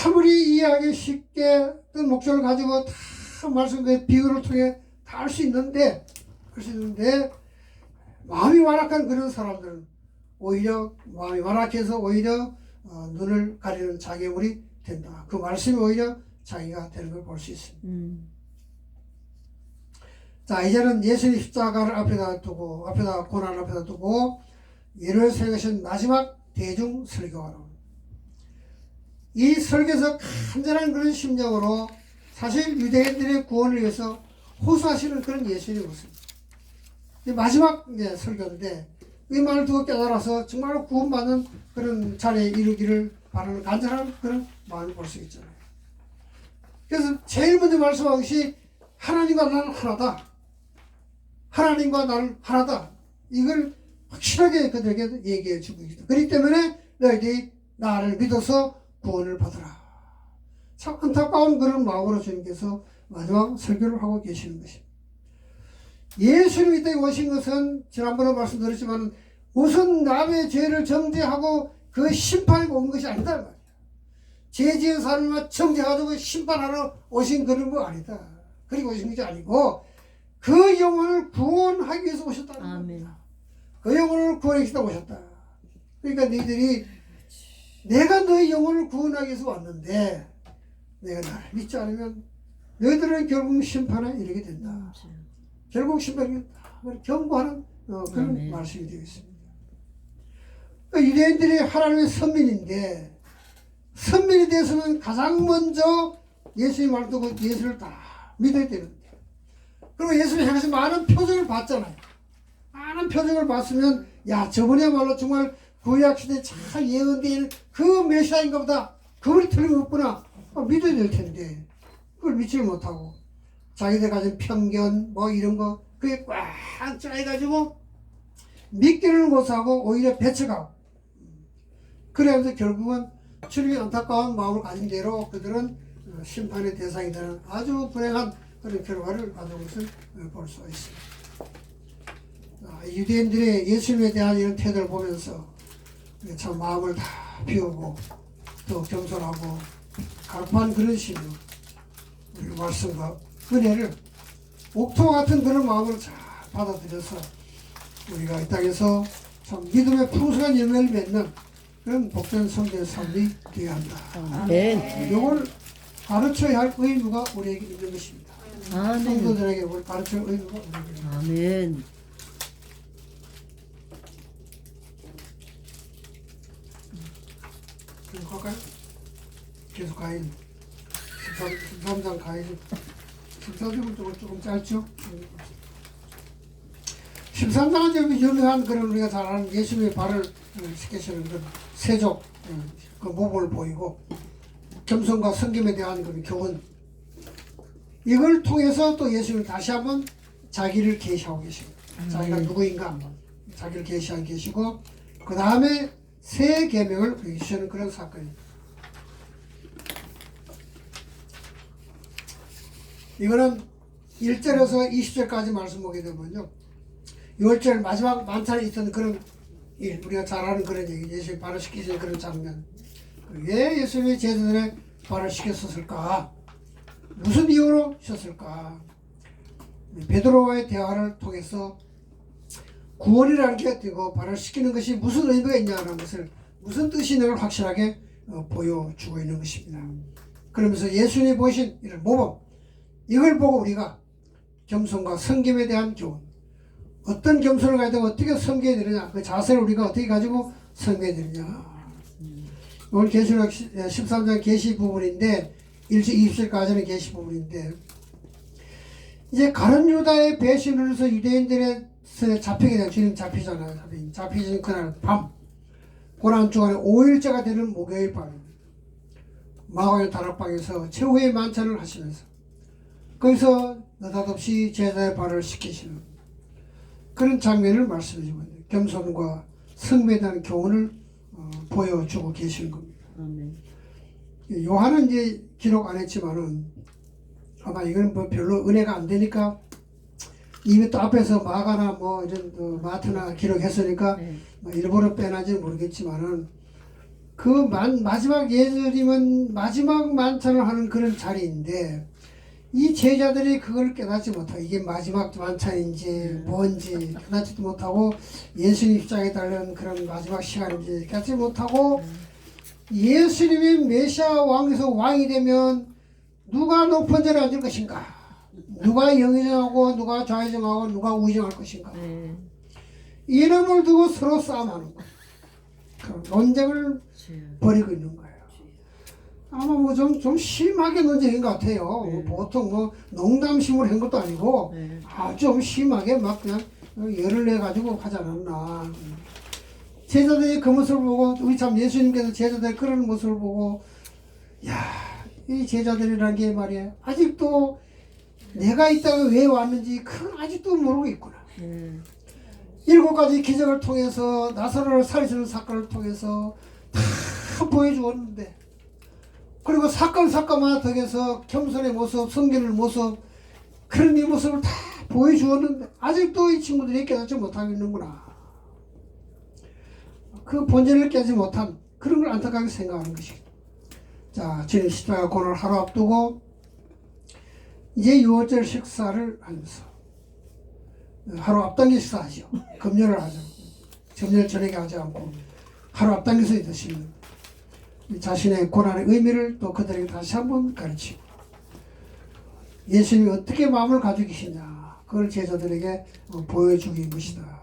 아무리 이해하기 쉽게 어떤 목적을 가지고 다 말씀의 비유를 통해 다 할 수 있는데 마음이 완악한 그런 사람들은 오히려 마음이 완악해서 오히려 눈을 가리는 장애물이 된다. 그 말씀이 오히려 자기가 되는 걸 볼 수 있습니다. 자, 이제는 예수님 십자가를 앞에다 고난 앞에다 두고 예를 세우신 마지막 대중 설교가 나옵니다. 이 설교에서 간절한 그런 심정으로 사실 유대인들의 구원을 위해서 호소하시는 그런 예수님이 없습니다. 마지막 설교인데 이 말을 두고 깨달아서 정말로 구원받는 그런 자리에 이르기를 바라는 간절한 그런 마음을 볼 수 있잖아요. 그래서 제일 먼저 말씀한 것이 하나님과 나는 하나다. 하나님과 나는 하나다. 이걸 확실하게 그들에게 얘기해 주고 있다. 그렇기 때문에 너희들이 나를 믿어서 구원을 받으라. 참 안타까운 그런 마음으로 주님께서 마지막 설교를 하고 계시는 것입니다. 예수님이 이 땅에 오신 것은 지난번에 말씀드렸지만 우선 남의 죄를 정죄하고 그 심판이 온 것이 아니다 말이야. 죄 지은 사람만 정죄하고 심판하러 오신 그런 거 아니다. 그리고 오신 것이 아니고 그 영혼을 구원하기 위해서 오셨다는 아멘. 겁니다. 그 영혼을 구원하기 위해서 오셨다. 그러니까 너희들이 내가 너희 영혼을 구원하기 위해서 왔는데 내가 나를 믿지 않으면 너희들은 결국 심판에 이르게 된다. 결국 심판에 경고하는 그런 아멘. 말씀이 되겠습니다. 그러니까 유대인들이 하나님의 선민인데 선민이 되어서는 가장 먼저 예수의 말을 듣고 예수를 다 믿어야 되는데 그리고 예수를 향해서 많은 표적을 봤잖아요. 많은 표적을 봤으면 야 저번에말로 정말 구약시대에 잘 예언된 그 메시아인가 보다 그분이 틀림없구나 믿어야 될 텐데 그걸 믿지를 못하고 자기들 가진 편견 뭐 이런 거 그게 꽉 짜여가지고 믿기를 못하고 오히려 배척하고 그래서 결국은 주님이 안타까운 마음을 가진 대로 그들은 심판의 대상이 되는 아주 불행한 그런 결과를 가져온 것을 볼 수가 있습니다. 유대인들의 예수님에 대한 이런 태도를 보면서 참 마음을 다 비우고 또 겸손하고 갈급한 그런 심으로 우리 말씀과 은혜를 옥토와 같은 그런 마음을 잘 받아들여서 우리가 이 땅에서 참 믿음의 풍성한 열매를 맺는 그런 복된 성도의 삶이 되어야 한다. 아멘. 이걸 가르쳐야 할 의무가 우리에게 있는 것입니다. 아멘. 성도들에게 우리 가르칠 의무가 우리에게 있는 것입니다. 아멘. 계속 할까요? 계속 가인 13장 가인 14장은 조금 짧죠? 13장은 좀 유명한 그런 우리가 잘 아는 예수님의 발을 씻기시는 그런 세족 그 모범을 보이고 겸손과 섬김에 대한 그런 교훈 이걸 통해서 또 예수님은 다시 한번 자기를 계시하고 계십니다. 자기가 누구인가 자기를 계시하고 계시고 그 다음에 새 계명을 주시는 그런 사건입니다. 이거는 1절에서 20절까지 말씀 보게 되면요. 6절 마지막 만찬에 있던 그런 일, 우리가 잘 아는 그런 얘기, 예수님이 발을 씻기시는 그런 장면. 왜 예수님이 제자들의 발을 씻겼었을까? 무슨 이유로 씻었을까? 베드로와의 대화를 통해서 구원이라는 게 되고 발을 씻기는 것이 무슨 의미가 있냐는 것을 무슨 뜻이 있는 걸 확실하게 보여주고 있는 것입니다. 그러면서 예수님이 보이신 이런 모범 이걸 보고 우리가 겸손과 섬김에 대한 교훈 어떤 겸손을 가지고 어떻게 섬겨야 되느냐 그 자세를 우리가 어떻게 가지고 섬겨야 되느냐 오늘 계시록 13장 계시 부분인데 1절 20절까지는 계시 부분인데 이제 가룟 유다의 배신을 해서 유대인들의 잡히게 되면 주님 잡히잖아요. 잡히는 그날 밤 고난 주간에 5일째가 되는 목요일 밤입니다. 마가의 다락방에서 최후의 만찬을 하시면서 거기서 느닷없이 제자의 발을 씻기시는 그런 장면을 말씀해주고 있는 겸손과 성매에 대한 교훈을 보여주고 계시는 겁니다. 아멘. 요한은 이제 기록 안 했지만은 아마 이건 뭐 별로 은혜가 안 되니까 이미 또 앞에서 마가나 뭐 이런 마트나 기록했으니까 네. 뭐 일부러 빼놔지는 모르겠지만은 그 마지막 예수님은 마지막 만찬을 하는 그런 자리인데 이 제자들이 그걸 깨닫지 못하고 이게 마지막 만찬인지 뭔지 깨닫지도 못하고 예수님 입장에 달린 그런 마지막 시간인지 깨닫지 못하고 예수님이 메시아 왕에서 왕이 되면 누가 높은 자리에 앉을 것인가 누가 영의정하고 누가 좌의정하고 누가 우의정할 것인가 네. 이름을 두고 서로 싸움하는 거예요. 그런 논쟁을 벌이고 있는 거예요. 아마 뭐 좀 심하게 논쟁인 것 같아요. 네. 보통 뭐 농담심으로 한 것도 아니고 네. 좀 심하게 막 그냥 열을 내 가지고 하지 않았나. 제자들이 그 모습을 보고 우리 참 예수님께서 제자들 그런 모습을 보고 야, 이 제자들이라는 게 말이야 아직도 내가 이 땅에 왜 왔는지 그걸 아직도 모르고 있구나. 7가지 기적을 통해서 나사로를 살리시는 사건을 통해서 다 보여주었는데 그리고 사건마다 덕에서 겸손의 모습, 성결의 모습 그런 이 모습을 다 보여주었는데 아직도 이 친구들이 깨닫지 못하고 있는구나. 그 본질을 깨지 못한 그런 걸 안타깝게 생각하는 것이죠. 자, 주님 십자가 고난을 하루 앞두고 이제 6월절 식사를 하면서 하루 앞당겨 식사하죠. 금요를 하죠. 점심 저녁에 하지 않고 하루 앞당겨서 드시는 자신의 고난의 의미를 또 그들에게 다시 한번 가르치고 예수님이 어떻게 마음을 가지고 계시냐 그걸 제자들에게 보여주기 것이다.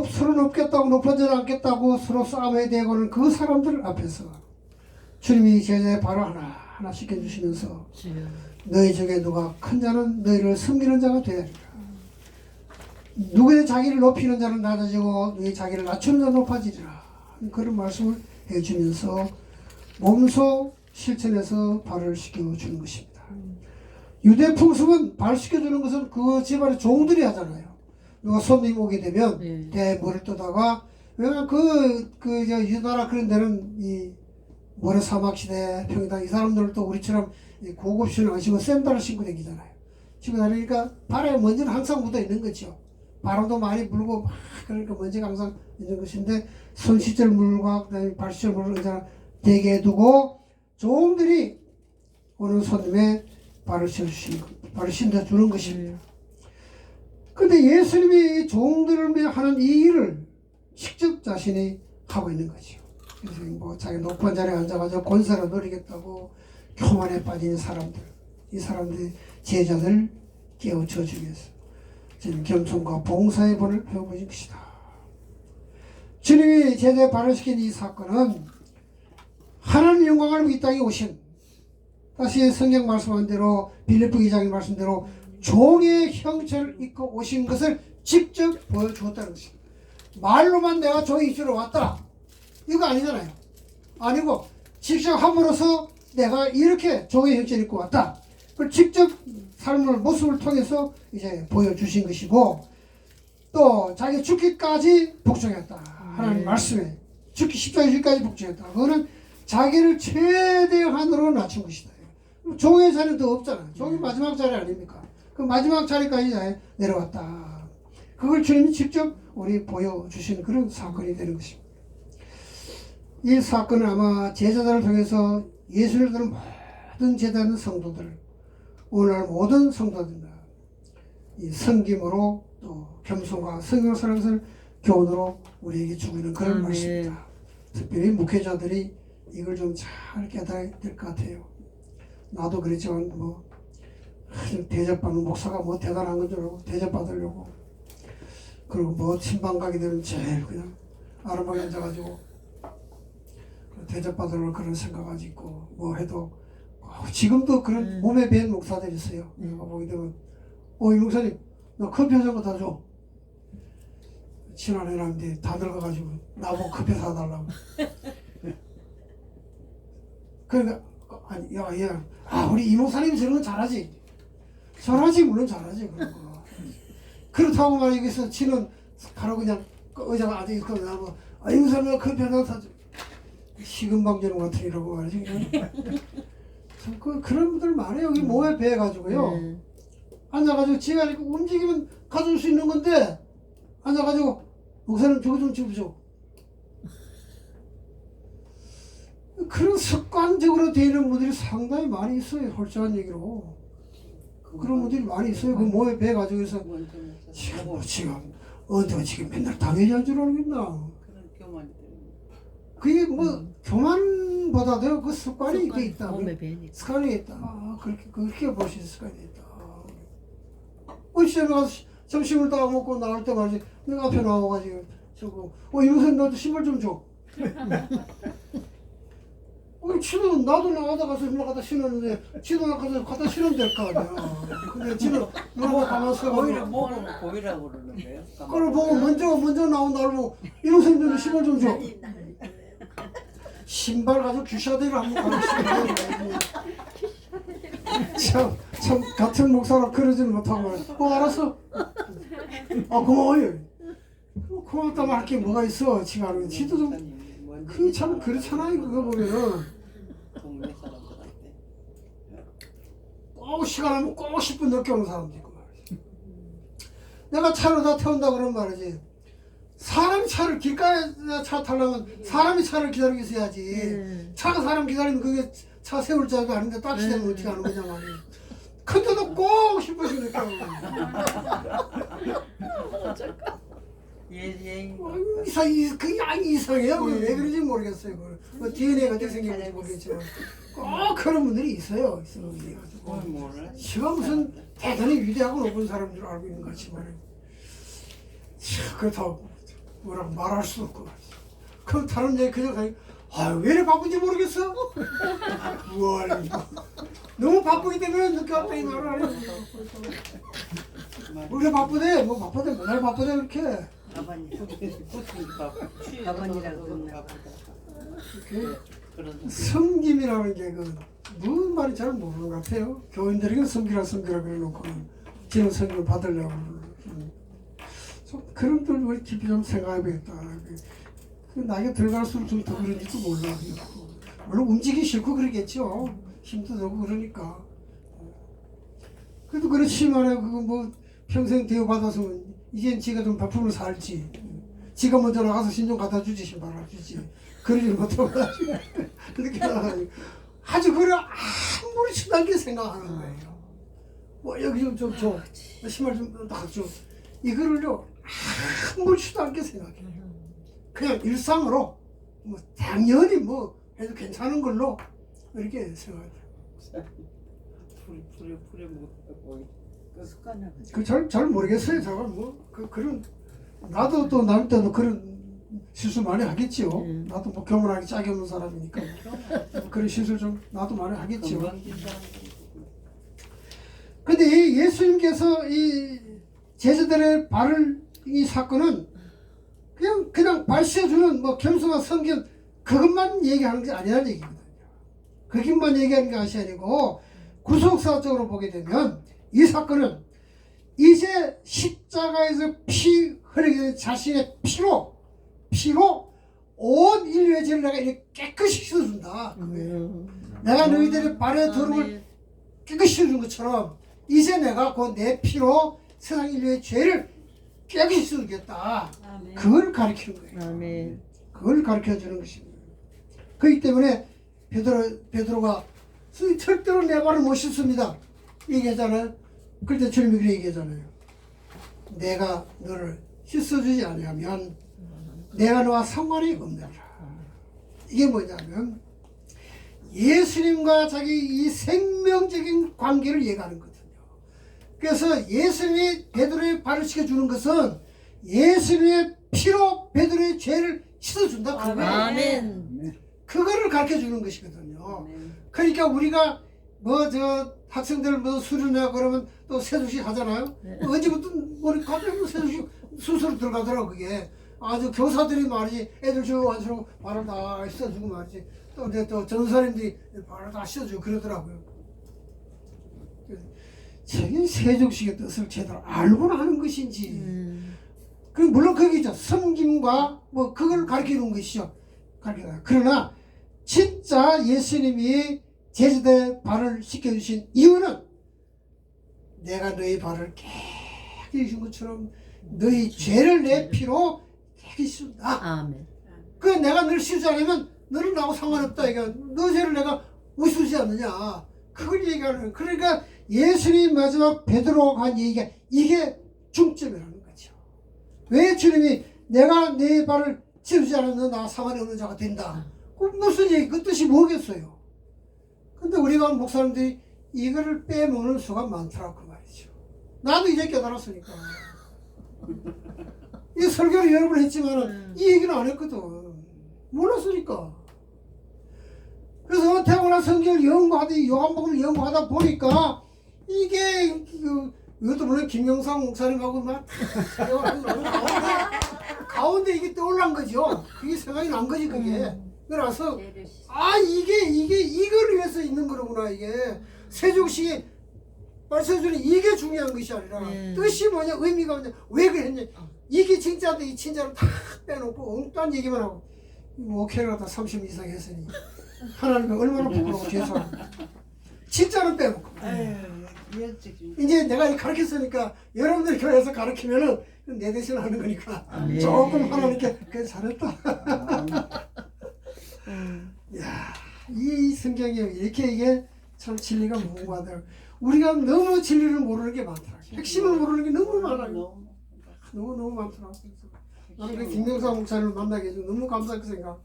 서로 높겠다고 높아지지 않겠다고 서로 싸움에 대고는 그 사람들 앞에서 주님이 제자의 발을 하나하나 씻겨주시면서 너희 중에 누가 큰 자는 너희를 섬기는 자가 되리라. 누구의 자기를 높이는 자는 낮아지고 누구의 자기를 낮추는 자는 높아지리라. 그런 말씀을 해주면서 몸소 실천해서 발을 씻겨주는 것입니다. 유대 풍습은 발 씻겨주는 것은 그 집안의 종들이 하잖아요. 누가 손님 오게 되면 대물을 떠다가 왜냐면 유다나 그런 데는 이 모래 사막 시대 평당 이 사람들은 또 우리처럼 고급 신을 안 신고 샌들을 신고 다니잖아요. 신고 다니니까 발에 먼지는 항상 묻어 있는 거죠. 바람도 많이 불고 막 그러니까 먼지가 항상 있는 것인데 손 씻을 물과 그다음에 발 씻을 물을 의자 대게 두고 종들이 오는 손님의 발을 씻어주는 것입니다. 근데 예수님이 종들을 위해 하는 이 일을 직접 자신이 하고 있는 거죠. 그래서 뭐 자기 높은 자리에 앉아가지고 권세를 누리겠다고 교만에 빠진 사람들, 이 사람들이 제자들 깨우쳐 주기 위해서 저는 겸손과 봉사의 본을 배워보신 것이다. 주님이 제자의 발을 시킨 이 사건은 하나님 영광을 이 땅에 오신 다시 성경 말씀한 대로 빌립보 2장의 말씀대로 종의 형체를 입고 오신 것을 직접 보여주었다는 것입니다. 말로만 내가 종이 주러 왔다 이거 아니잖아요. 아니고 직접 함으로써 내가 이렇게 종의 형체를 입고 왔다. 그걸 직접 삶을 모습을 통해서 이제 보여주신 것이고 또 자기 죽기까지 복종했다. 하나님 말씀에 죽기 십자가에 죽기까지 복종했다. 그거는 자기를 최대한으로 낮춘 것이다. 종의 자리는 더 없잖아요. 종이 마지막 자리 아닙니까? 그 마지막 자리까지 내려왔다. 그걸 주님이 직접 우리 보여주신 그런 사건이 되는 것입니다. 이 사건은 아마 제자들을 통해서 예수를 믿는 모든 제자는 성도들, 오늘 모든 성도들입니다. 이 섬김으로 또 겸손과 성경을 사는 것을 교훈으로 우리에게 주고 있는 그런 말씀입니다. 특별히 목회자들이 이걸 좀 잘 깨달아야 될 것 같아요. 나도 그랬지만 뭐 대접받는 목사가 뭐 대단한 건 줄 알고 대접받으려고 그리고 뭐 신방 가게 되면 제일 그냥 아름하게 앉아가지고 대접받으려고 그런 생각 가지고 있고 뭐 해도 지금도 그런 몸에 밴 목사들이 있어요. 내가 보게 되면 이 목사님 나 커피 한 잔 갖다 줘. 친환해놨는데 다 들어가가지고 나보고 커피 사달라고. 그러니까 아니 야 우리 이 목사님이 저런 건 잘하지. 잘하지 물론 잘하지 그런 거. 그렇다고 말이겠어. 치는 바로 그냥 의자가 앉아 있고 나고 이 목사님 커피 한 잔 사줘. 식은방전 같은 이라고 말이지. 참 그런 분들 많아요. 여기 몸에 배가지고요. 앉아가지고 지가 이렇게 움직이면 가져올 수 있는 건데 앉아가지고 목사님 저거 좀 집어줘. 그런 습관적으로 되는 분들이 상당히 많이 있어요. 홀짝한 얘기로. 그런 분들이 많이 있어요. 그 몸에 배가지고 해서 지금 어디가 지금 맨날 당연한 줄 알겠나. 그런 교만이 때문에. 그게 뭐 교만보다도 그 습관이 이게 있다. 몸에 배니까. 습관이 있다. 그렇게 볼 수 있을 습관이 있다. 시장에 가서 점심을 다 먹고 나올 때 말이지. 내가 앞에 나와가지고 저거 이 목사님 나도 신발 좀 줘. 치는 나도 나가다가 신발 갖다 신었는데 지도 나가서 갖다 신으면 될 거 아니야. 근데 지는 너무 가만있어. 오히려 보이라고 그러는 거예요? 그걸 보고 먼저 나온 날 보고 이 목사님 신발 좀 줘. 신발 가지고 귀샤대를 한번 가르치는 참 같은 목사라 그러지는 못하고 알았어. 고마워요. 고맙다 말할 게 뭐가 있어. 지금 지도 좀 그 참 그렇잖아요. 그거 보면은 동네 사람들한테 꼭 시간 하면 꼭 10분 늦게 오는 사람도 있고 말이지. 내가 차를 다 태운다 그런 말이지. 사람이 차를 길가에 차 타려면 사람이 차를 기다리고 있어야지. 차가 사람 기다리면 그게 차 세울 자도 아닌데 딱시 되면 어떻게 하는 거냐 말이야. 근데도 꼭 10분씩 그랬다고. 예. 이상해요. 왜 그런지 모르겠어요. 뭐 DNA가 어떻게 생겼는지 모르겠지만 꼭 그런 분들이 있어요. 그래가지고 뭐를? 제가 무슨 대단히 위대하고 높은 사람인 줄 알고 있는 것 같지만 그렇다고 뭐라고 말할 수 없고 그럼 다른 얘기 그냥 가니 왜 이렇게 바쁜지 모르겠어? 뭘 너무 바쁘기 때문에 늦게 왔다니 말을 안 해요. 우리가 바쁘대 뭐 바쁘대 맨날 바쁘대 그렇게 가반이라고 그러나. 섬김이라는 게 무슨 말인지 잘 모르는 것 같아요. 교인들이 섬기라 그래놓고 지는 섬김을 받으려고 좀 그런 걸 우리 깊이 좀 생각해야겠다. 나이가 들어갈수록 좀 더 그런지도 몰라. 물론 움직이기 싫고 그러겠죠. 힘도 들고 그러니까. 그래도 그렇지만 그거 뭐 평생 대우받았으면 이젠 지가 좀 바쁘면 살지. 지가 먼저 나가서 신종 갖다 주지 신발을 주지. 그러지 못하고 그렇게 아주 그래 아무렇지도 않게 생각하는 거예요. 뭐 여기 좀 줘. 신발 좀 딱 줘. 이거를요 아무렇지도 않게 생각해요. 그냥 일상으로 뭐 당연히 뭐 해도 괜찮은 걸로 이렇게 생각해요. 풀에 뭐 습관을 잘 모르겠어요. 제가 그런 나도 또 남 때도 그런 실수 많이 하겠지요. 나도 뭐 교만하게 짝이 없는 사람이니까 그런 실수 좀 나도 많이 하겠지요. 근데 이 예수님께서 이 제자들의 바를 이 사건은 그냥 발시해주는 뭐 겸손한 성경 그것만 얘기하는 게 아니라는 얘기거든요. 그것만 얘기하는 것이 아니고 구속사적으로 보게 되면 이 사건은 이제 십자가에서 피 흘리게 된 자신의 피로 온 인류의 죄를 내가 이렇게 깨끗이 씻어준다. 내가 너희들의 발에 들어올 깨끗이 씻어준 것처럼 이제 내가 그 내 피로 세상 인류의 죄를 깨끗이 씻어주겠다. 그걸 가르치는 거예요. 아멘. 그걸 가르쳐주는 것입니다. 그렇기 때문에 베드로가 절대로 내 발을 못 씻습니다. 얘기하잖아요. 그때 주님이 그렇게 얘기하잖아요. 내가 너를 씻어주지 않으면 내가 너와 상관이 없느니라. 이게 뭐냐면 예수님과 자기 이 생명적인 관계를 얘기하는 거거든요. 그래서 예수님이 베드로의 발을 씻겨주는 것은 예수님의 피로 베드로의 죄를 씻어준다. 아멘. 그거를 가르쳐주는 것이거든요. 그러니까 우리가 뭐 학생들 뭐 수련회 그러면 또 세수식 하잖아요. 언제부터 우리 갑자기 세수식 수술 들어가더라고. 그게 아주 교사들이 말이지 애들 주고 앉으라고 발을 다 씻어주고 말이지 또 이제 또 전사님들이 발을 다 씻어주고 그러더라고요. 자기 세족식의 뜻을 제대로 알고 하는 것인지 그 물론 거기죠. 섬김과 뭐 그걸 가르치는 것이죠. 그러나 진짜 예수님이 제자들의 발을 씻겨주신 이유는 내가 너희 발을 깨끗이 준 것처럼 너희 죄를 내 피로 깨끗이 씻는다. 아멘. 그 내가 너를 씻지 않으면 너는 나하고 상관없다. 이거 너 죄를 내가 웃으지 않느냐. 그걸 얘기하는 거예요. 그러니까 예수님 마지막 베드로가 한 얘기가 이게 중점이라는 거죠. 왜 주님이 내가 내 발을 씻지 않으면 너 나와 상관이 없는 자가 된다. 그 무슨 얘기, 그 뜻이 뭐겠어요? 근데 우리가 목사님들이 이거를 빼먹는 수가 많더라고 말이죠. 나도 이제 깨달았으니까. 이 설교를 여러 번 했지만 이 얘기는 안 했거든. 몰랐으니까. 그래서 태어나 성경을 연구하다 요한복음을 연구하다 보니까 이게 이것도 물론 김영삼 목사님하고 막 가운데 이게 떠올란 거죠. 그게 생각이 난 거지 그게. 그래서 이게 이걸 위해서 있는 거구나. 이게 세종시 말씀해주는 이게 중요한 것이 아니라 뜻이 뭐냐 의미가 뭐냐 왜 그랬냐 이게 진짜인데 이 진짜를 다 빼놓고 엉뚱한 얘기만 하고 목회를 하다 30 이상 했으니 하나님이 얼마나 부끄러워 죄송합니다. 진짜는 빼놓고 이제 내가 가르쳤으니까 여러분들 교회에서 가르치면은 내 대신 하는 거니까 조금 하나님께 그래 잘했다. 야, 이 성경이 이렇게 이게 참 진리가 무궁하다. 우리가 너무 진리를 모르는 게 많더라. 핵심을 모르는 게 너무 많아요. 너무 많더라. 나는 그 김명사 목사님을 만나게 해서 너무 감사하게 생각.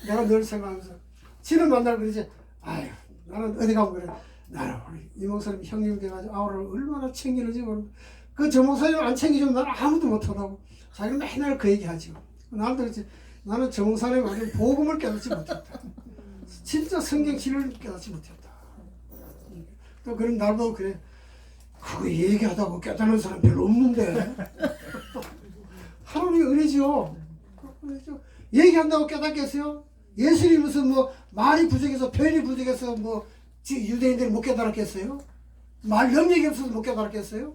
내가 늘 생각하면서 지를 만나고 그러지. 아유, 나는 어디 가면 그래. 나는 우리 이 목사님 형님 돼가지고 아우를 얼마나 챙기는지 모르고 그 목사님 안 챙기주면 나는 아무도 못하라고. 자기는 맨날 그 얘기하죠. 나도 그렇지. 나는 저 목사님 완전 복음을 깨닫지 못했다. 진짜 성경 진리를 깨닫지 못했다. 또 그런 나도 그래. 그거 얘기하다고 깨닫는 사람 별로 없는데. 하나님의 은혜죠. 은혜죠. 얘기한다고 깨닫겠어요? 예수님 무슨 뭐 말이 부족해서 표현이 부족해서 뭐 유대인들이 못 깨달았겠어요? 말 능력이 없어서 못 깨달았겠어요?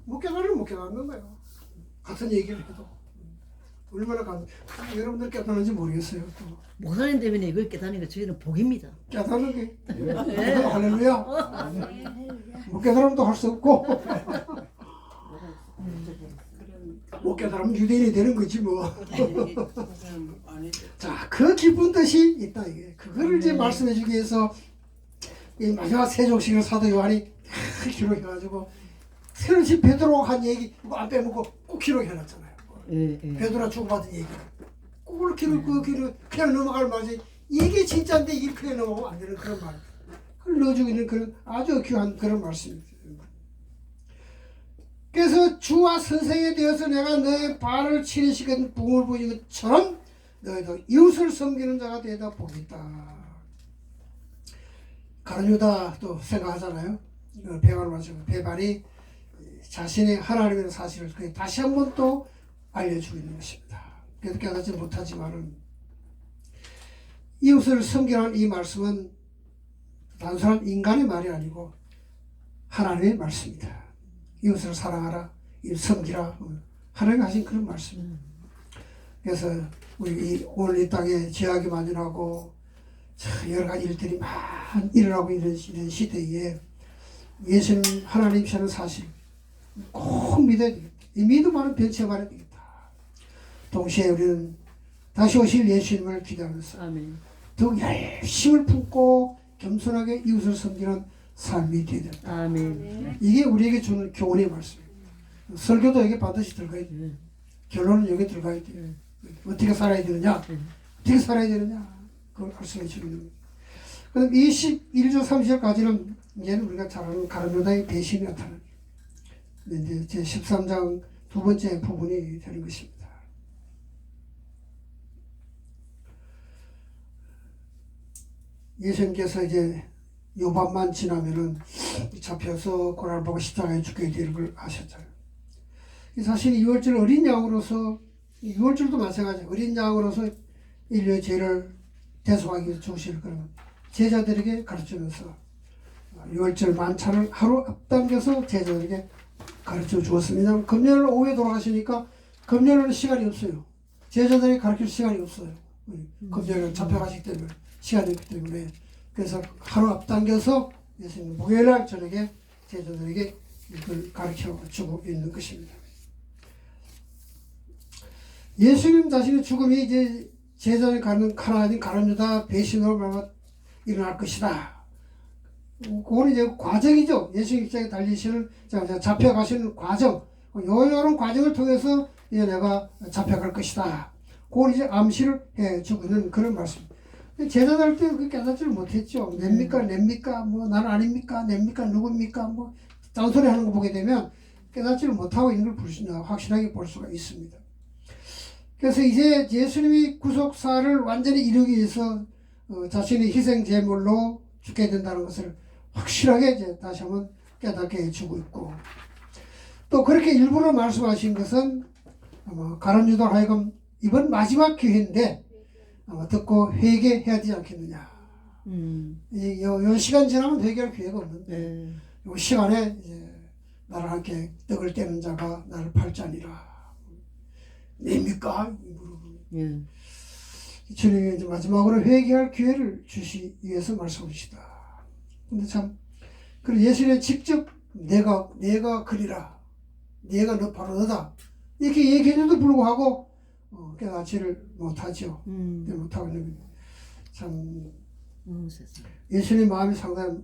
못 깨달으면 못 깨닫는 거예요. 같은 얘기를 해도. 얼마나 여러분들 깨닫는지 모르겠어요. 또. 목사님 때문에 이걸 깨닫는 게 저희는 복입니다. 깨닫는 게 할렐루야. 못 깨달으면 또 할 수 없고 못 깨달으면 유대인이 되는 거지 뭐. 자, 그 기쁜 뜻이 있다 이게. 그거를 이제 말씀해 주기 위해서 이 마지막 세종식을 사도 요한이 기록해가지고 새로시 베드로가 한 얘기 이거 안 빼먹고 꼭 기록해놨잖아요. 베드로가 주고받은 얘기 꼭 기록 그냥 넘어갈 말이지. 이게 진짜인데 이렇게 넘어가면 안 되는 그런 말. 그걸 넣어주고 있는 그런 아주 귀한 그런 말씀입니다. 그래서 주와 선생에 되어서 내가 너의 발을 치리시건 붕을 부인 것처럼 너희도 이웃을 섬기는 자가 되다 보겠다. 가룟유다 또 생각하잖아요. 배반을 마시고 배반이 자신의 하나님의 사실을 다시 한번 또 알려주고 있는 것입니다. 그래도 깨닫지 못하지만은 이웃을 섬기라는 이 말씀은 단순한 인간의 말이 아니고 하나님의 말씀입니다. 이웃을 사랑하라, 이웃 섬기라, 하나님 하신 그런 말씀입니다. 그래서 우리 오늘 이 땅에 죄악이 만연하고 여러 가지 일들이 많이 일어나고 있는 이런 시대에 예수님 하나님이시라는 사실 꼭 믿어야 되겠다. 이 믿음만은 변치 말아야 되겠다. 동시에 우리는 다시 오실 예수님을 기대하면서 더욱 열심을 품고 겸손하게 이웃을 섬기는 삶이 되어야 된다. 아멘. 이게 우리에게 주는 교훈의 말씀이에요. 설교도 여기 반드시 들어가야 돼요. 결론은 여기 들어가야 돼요. 어떻게 살아야 되느냐? 어떻게 살아야 되느냐? 그걸 말씀해 주는 거예요. 그럼 21절 30절까지는 이제는 우리가 잘 아는 가룟유다의 배신이 나타나요. 이제 제 13장 두 번째 부분이 되는 것입니다. 예수님께서 이제 요반만 지나면은 잡혀서 고난을 보고 십자가에 죽게 되는 걸 아셨잖아요. 사실 유월절 어린 양으로서 유월절도 마찬가지예요. 어린 양으로서 인류의 죄를 대속하기 위해서 죽으실 그런 제자들에게 가르치면서 유월절 만찬을 하루 앞당겨서 제자들에게 가르쳐 주었습니다. 금요일 오후에 돌아가시니까 금요일은 시간이 없어요. 제자들에게 가르칠 시간이 없어요. 금요일은 잡혀가시기 때문에 시간이 없기 때문에 그래서 하루 앞당겨서 예수님 목요일날 저녁에 제자들에게 이걸 가르쳐 주고 있는 것입니다. 예수님 자신의 죽음이 이제 제자를 가는 하나님 가룟유다 배신으로 말하면 일어날 것이다. 그건 이제 과정이죠. 예수님 입장에 달리시는 잡혀가시는 과정, 요런 과정을 통해서 이제 내가 잡혀갈 것이다. 그걸 이제 암시를 해주고 있는 그런 말씀. 제자들 때 그 깨닫지를 못했죠. 냅니까? 뭐 나는 아닙니까? 냅니까? 누굽니까? 뭐 딴소리 하는 거 보게 되면 깨닫지를 못하고 있는 걸 확실하게 볼 수가 있습니다. 그래서 이제 예수님이 구속사를 완전히 이루기 위해서 자신의 희생 제물로 죽게 된다는 것을 확실하게 이제 다시 한번 깨닫게 해주고 있고, 또 그렇게 일부러 말씀하신 것은 아마 가룟유다 하여금 이번 마지막 기회인데 아마 듣고 회개해야 되지 않겠느냐. 요 시간 지나면 회개할 기회가 없는데 요 시간에 이제 나를 함께 떡을 떼는 자가 나를 팔자니라. 냅니까? 주님이 이제 마지막으로 회개할 기회를 주시기 위해서 말씀하시다. 근데 참, 그리고 예수님이 직접 내가 그리라. 내가 너 바로 너다. 이렇게 얘기해줘도 불구하고 깨닫지를 못하죠. 못하고 있는 참 예수님 마음이 상당히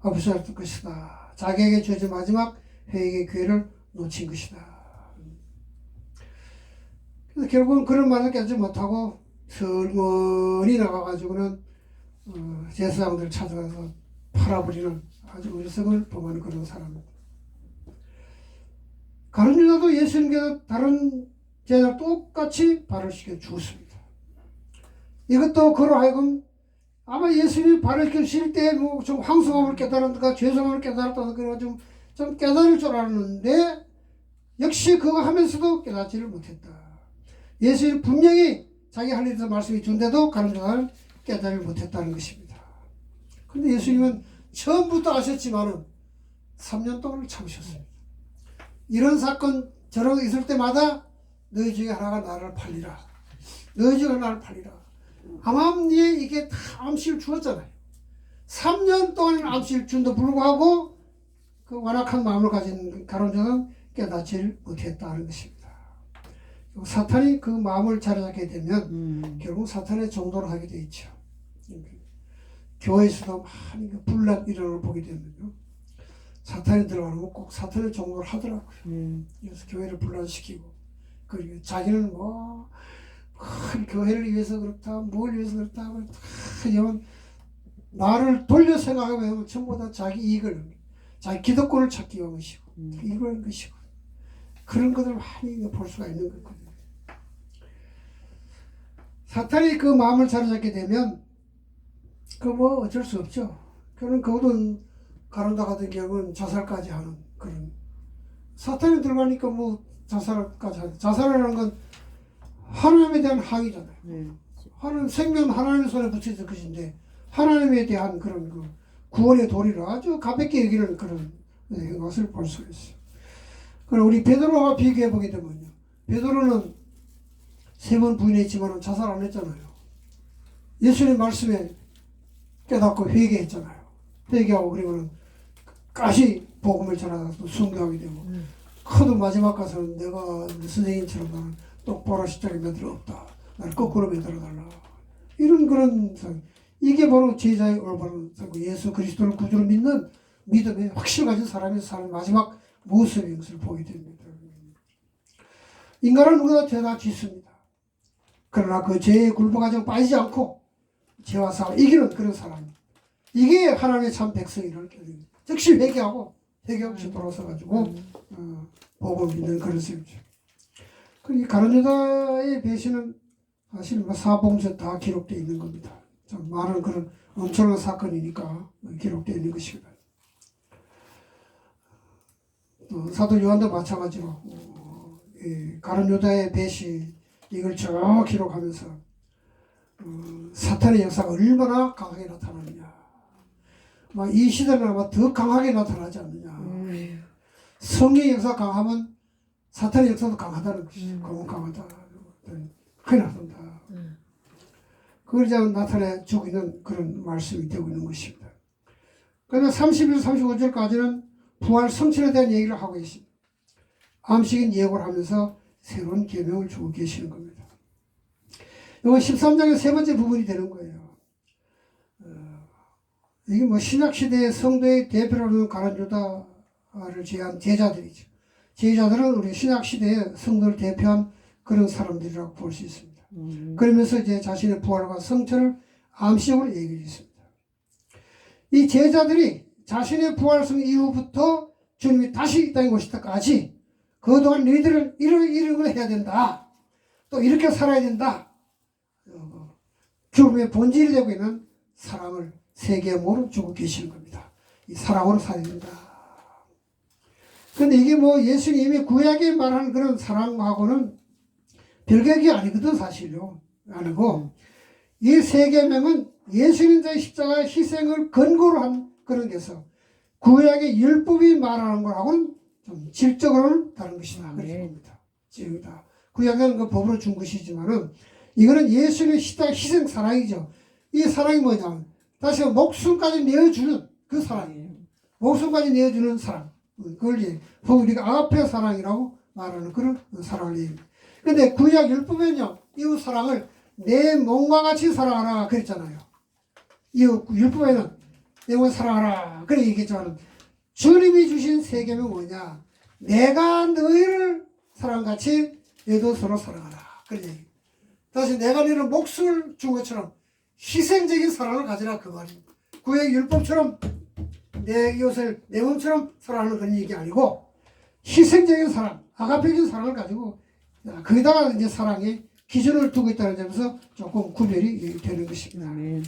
없어졌을 것이다. 자기에게 주어진 마지막 회개의 기회를 놓친 것이다. 그래서 결국은 그런 말을 깨지 못하고 설머니 나가가지고는 제사장들을 찾아가서 팔아버리는 아주 어리석음을 범하는 그런 사람입니다. 가룟 유다도 예수님께서 다른 제자를 똑같이 발을 씻겨 주었습니다. 이것도 그로 하여금 아마 예수님이 발을 씻겨 주실 때 뭐 좀 황송함을 깨달았던가 죄송함을 깨달았다는 그런 좀 깨달을 줄 알았는데 역시 그거 하면서도 깨닫지를 못했다. 예수님이 분명히 자기 할 일에서 말씀이 준데도 가룟 유다는 깨달을 못했다는 것입니다. 그런데 예수님은 처음부터 아셨지만은 3년 동안을 참으셨습니다. 이런 사건 저런 있을 때마다 너희 중에 하나가 나를 팔리라. 너희 중에 나를 팔리라. 암암리에 이게 다 암시를 주었잖아요. 3년 동안 암시를 준도 불구하고 그 완악한 마음을 가진 가룟 유다는 깨닫지를 못했다는 것입니다. 사탄이 그 마음을 자리잡게 되면 결국 사탄의 종도를 하게 되어 있죠. 교회에서도 많이 분란 이런 걸 보게 되면요. 사탄이 들어가는 거 꼭 사탄의 종도를 하더라고요. 그래서 교회를 분란시키고 그리고 자기는 뭐 큰 교회를 위해서 그렇다 뭘 위해서 그렇다 하면 나를 돌려 생각하면 전부 다 자기 이익을 자기 기득권을 찾기 위한 것이고 이런 것이고 그런 것을 많이 볼 수가 있는 거거든요. 사탄이 그 마음을 자리잡게 되면 그 뭐 어쩔 수 없죠. 그런 그것은 가룟유다 같은 경우는 자살까지 하는 그런 사탄이 들어가니까 뭐 자살까지 하는 자살이라는 건 하나님에 대한 항의잖아요. 하나님 생명 하나님의 손에 붙여질 것인데 하나님에 대한 그런 그 구원의 도리를 아주 가볍게 여기는 그런 것을 볼 수가 있어요. 그럼 우리 베드로와 비교해 보게 되면요. 베드로는 3번 부인했지만 자살 안 했잖아요. 예수님 말씀에 깨닫고 회개했잖아요. 회개하고 그리고는 까시 복음을 전하고 순교하게 되고 그도 마지막 가서는 내가 선생님처럼 나는 똑바로 십자가에 매달려 없다. 나를 거꾸로 매달아 달라. 이런 그런 이게 바로 제자의 올바른 예수 그리스도를 구주로 믿는 믿음의 확신을 가진 사람이 사는 마지막 모습인 것을 보게 됩니다. 인간은 누구나 죄가 짓습니다. 그러나 그 죄에 굴복하지 빠지지 않고 죄와 싸워 이기는 그런 사람. 이게 하나님의 참 백성이라는 뜻입니다. 즉시 회개하고 없이 돌아서가지고 복을 믿는 그런 셈이죠. 이 가룟 유다의 배신은 사실 뭐 사복음서에 다 기록되어 있는 겁니다. 좀 많은 그런 엄청난 사건이니까 기록되어 있는 것입니다. 또 사도 요한도 마찬가지로 가룟 유다의 배신 이걸 쭉 기록하면서 사탄의 역사가 얼마나 강하게 나타나느냐. 막 이 시대는 아마 더 강하게 나타나지 않느냐. 성령의 역사가 강하면 사탄의 역사도 강하다는 것이죠. 강하다. 큰일 났다. 그걸 이제 나타내주고 있는 그런 말씀이 되고 있는 것입니다. 그러나 31, 35절까지는 부활 성취에 대한 얘기를 하고 있습니다. 암식인 예고를 하면서 새로운 계명을 주고 계시는 겁니다. 이건 13장의 세 번째 부분이 되는 거예요. 이게 뭐 신약시대의 성도의 대표라는 가룟 유다를 제한 제자들이죠. 제자들은 우리 신약시대의 성도를 대표한 그런 사람들이라고 볼 수 있습니다. 그러면서 이제 자신의 부활과 성취를 암시적으로 얘기해 있습니다. 이 제자들이 자신의 부활성 이후부터 주님이 다시 이 땅에 오실 때까지 그동안 너희들은 이런 걸 해야 된다. 또 이렇게 살아야 된다. 죽음의 본질이 되고 있는 사랑을 세계에 모르고 주고 계시는 겁니다. 이 사랑으로 살아야 된다. 근데 이게 뭐 예수님이 구약에 말하는 그런 사랑하고는 별개가 아니거든 사실요. 아니고 이 세 계명은 예수님의 십자가 희생을 근거로 한 그런 데서 구약의 율법이 말하는 거하고는 좀 질적으로는 다른 것이다. 그렇게 봅니다. 구약은 그 법으로 준 것이지만은 이거는 예수님의 십자가 희생 사랑이죠. 이 사랑이 뭐냐면 다시 목숨까지 내어주는 그 사랑이에요. 목숨까지 내어주는 사랑. 그걸 이제 우리가 아가페 사랑이라고 말하는 그런 사랑을 얘기합니다. 근데 구약 율법에는요, 이웃 사랑을 내 몸과 같이 사랑하라 그랬잖아요. 이 율법에는 영혼 사랑하라. 그래 얘기했지만 주님이 주신 세 계명은 뭐냐? 내가 너희를 사랑같이 너희도 서로 사랑하라. 그런 얘기. 다시 내가 너희를 목숨을 준 것처럼 희생적인 사랑을 가지라 그 말입니다. 구약 율법처럼 내 이웃을 내 몸처럼 사랑하는 그런 얘기 아니고 희생적인 사랑, 아가페적인 사랑을 가지고 거기다가 이제 사랑의 기준을 두고 있다는 점에서 조금 구별이 되는 것입니다. 아멘.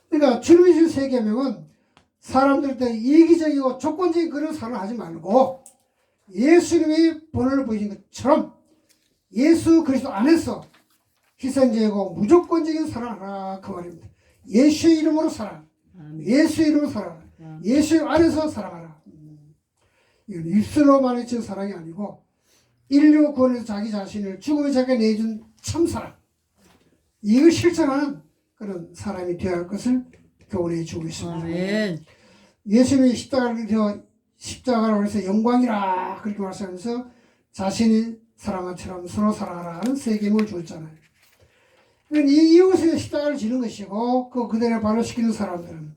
그러니까 주님이 주신 세 계명은 사람들한테 이기적이고 조건적인 그런 사랑을 하지 말고 예수님이 본을 보이신 것처럼 예수 그리스도 안에서 희생적이고 무조건적인 사랑하라 그 말입니다. 예수의 이름으로 사랑, 아멘. 예수의 이름으로 사랑, 예수 안에서 사랑하라. 이건 입술로 말해준 사랑이 아니고 인류 구원에서 자기 자신을 죽음의 자기가 내준 참사랑, 이걸 실천하는 그런 사람이 되어야 할 것을 교훈해 주고 있습니다. 아멘. 예수님이 십자가로 해서 영광이라 그렇게 말씀하면서 자신이 사랑한 처럼 서로 사랑하라는 세 계명을 주었잖아요. 이 이웃의 십자가를 지는 것이고 그대로 발효시키는 사람들은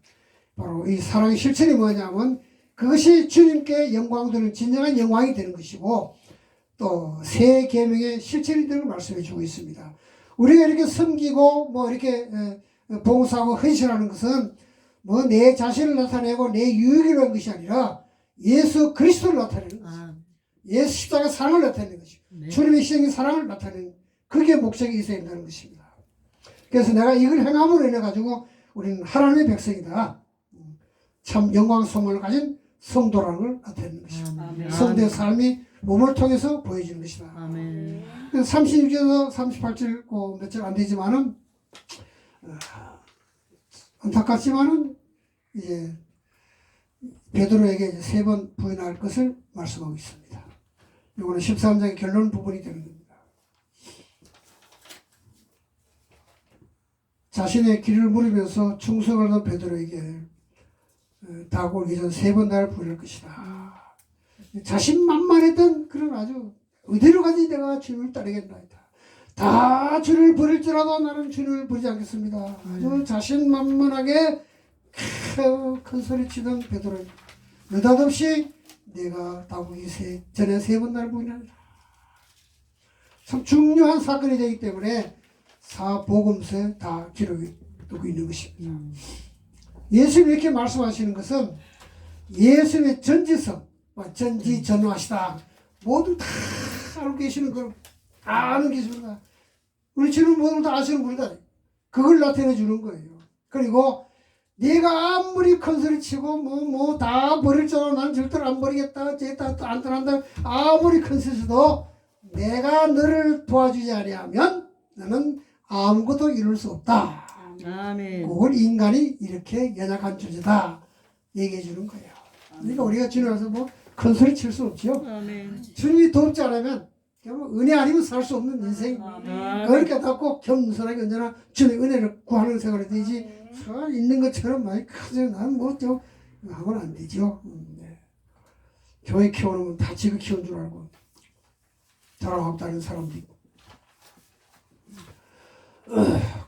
바로 이 사랑의 실천이 뭐냐면 그것이 주님께 영광 되는 진정한 영광이 되는 것이고 또 세 계명의 실천이 되는 걸 말씀해 주고 있습니다. 우리가 이렇게 섬기고 뭐 이렇게 봉사하고 헌신하는 것은 뭐 내 자신을 나타내고 내 유익을 위한 것이 아니라 예수 그리스도를 나타내는 것이죠. 예수 십자가 사랑을 나타내는 것이죠. 네. 주님의 희생의 사랑을 나타내는 그게 목적이 있어야 된다는 것입니다. 그래서 내가 이걸 행함으로 인해 가지고 우리는 하나님의 백성이다. 참 영광성을 가진 성도라는 걸 나타내는 것입니다. 아멘. 성도의 삶이 몸을 통해서 보여지는 것이다. 아멘. 36절에서 38절 몇 절 안 되지만은 안타깝지만은 이제 베드로에게 세 번 부인할 것을 말씀하고 있습니다. 이거는 13장의 결론 부분이 되는 겁니다. 자신의 길을 물으면서 충성을 하던 베드로에게 다가오기 전 세 번 나를 부인할 것이다. 자신만만했던 그런 아주 의대로 가지 내가 주님을 따르겠나이다. 다 주님을 버릴지라도 나는 주님을 버리지 않겠습니다. 아주 자신만만하게 큰 소리 치던 베드로 느닷없이 내가 다가오기 전에 세 번 나를 부인한다. 참 중요한 사건이 되기 때문에 사복음서에 다 기록이 되고 있는 것입니다. 예수님이 이렇게 말씀하시는 것은 예수님의 전지성, 전지전능하시다. 모두 다 알고 계시는 걸 아는 계십니다. 우리 주는 모두 다 아시는 분이다. 그걸 나타내 주는 거예요. 그리고 네가 아무리 큰 소리 치고 뭐 다 버릴 줄 알아. 난 절대로 안 버리겠다. 쟤다 안 떠난다. 아무리 큰 소리도 내가 너를 도와주지 아니하면 너는 아무것도 이룰 수 없다. 아멘. 그걸 인간이 이렇게 연약한 존재다 얘기해 주는 거예요. 그러니까 우리가 주님 앞에서 뭐 큰 소리 칠 수 없죠. 아멘. 주님이 돕지 않으면 그냥 은혜 아니면 살 수 없는 인생. 그렇게 닫고 겸손하게 언제나 주님의 은혜를 구하는 생활이 되지. 있는 것처럼 많이 크죠. 나는 뭐좀 하면 안 되죠. 네. 교회 키우는 건 다 지가 키운 줄 알고 자랑하다는 사람도 있고.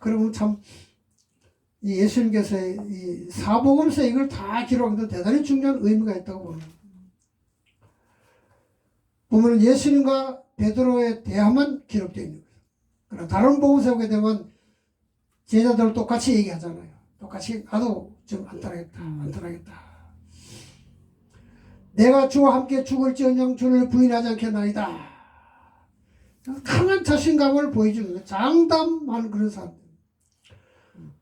그러면 참 이 예수님께서 이 사복음서 이걸 다 기록하는데 대단히 중요한 의미가 있다고 봅니다. 보면 예수님과 베드로의 대화만 기록되어 있는 거예요. 그러나 다른 복음서에 보게 되면 제자들 똑같이 얘기하잖아요. 똑같이 나도 좀 안 따라겠다. 내가 주와 함께 죽을지언정 주를 부인하지 않겠나이다. 강한 자신감을 보여주는 거예요. 장담하는 그런 사람들.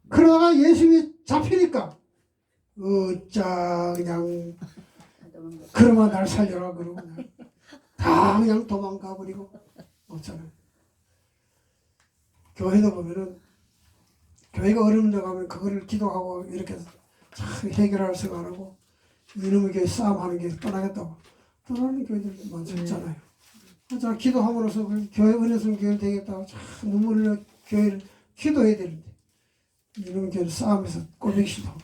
그러다가 예수님이 잡히니까 그냥 그러면 날 살려라 그러고 다 그냥 도망가 버리고 없잖아요. 교회도 보면은 교회가 어려운 데 가면 그거를 기도하고 이렇게 잘 해결할 생각 안 하고 이놈의 교회 싸움하는 게 떠나겠다고 떠나는 교회들 많잖아요. 자 기도함으로써 교회 은혜스러운 교회 되겠다고 참 눈물 흘려 교회를 기도해야 되는데 이놈의 교회를 싸움에서 꼴보기 싫다고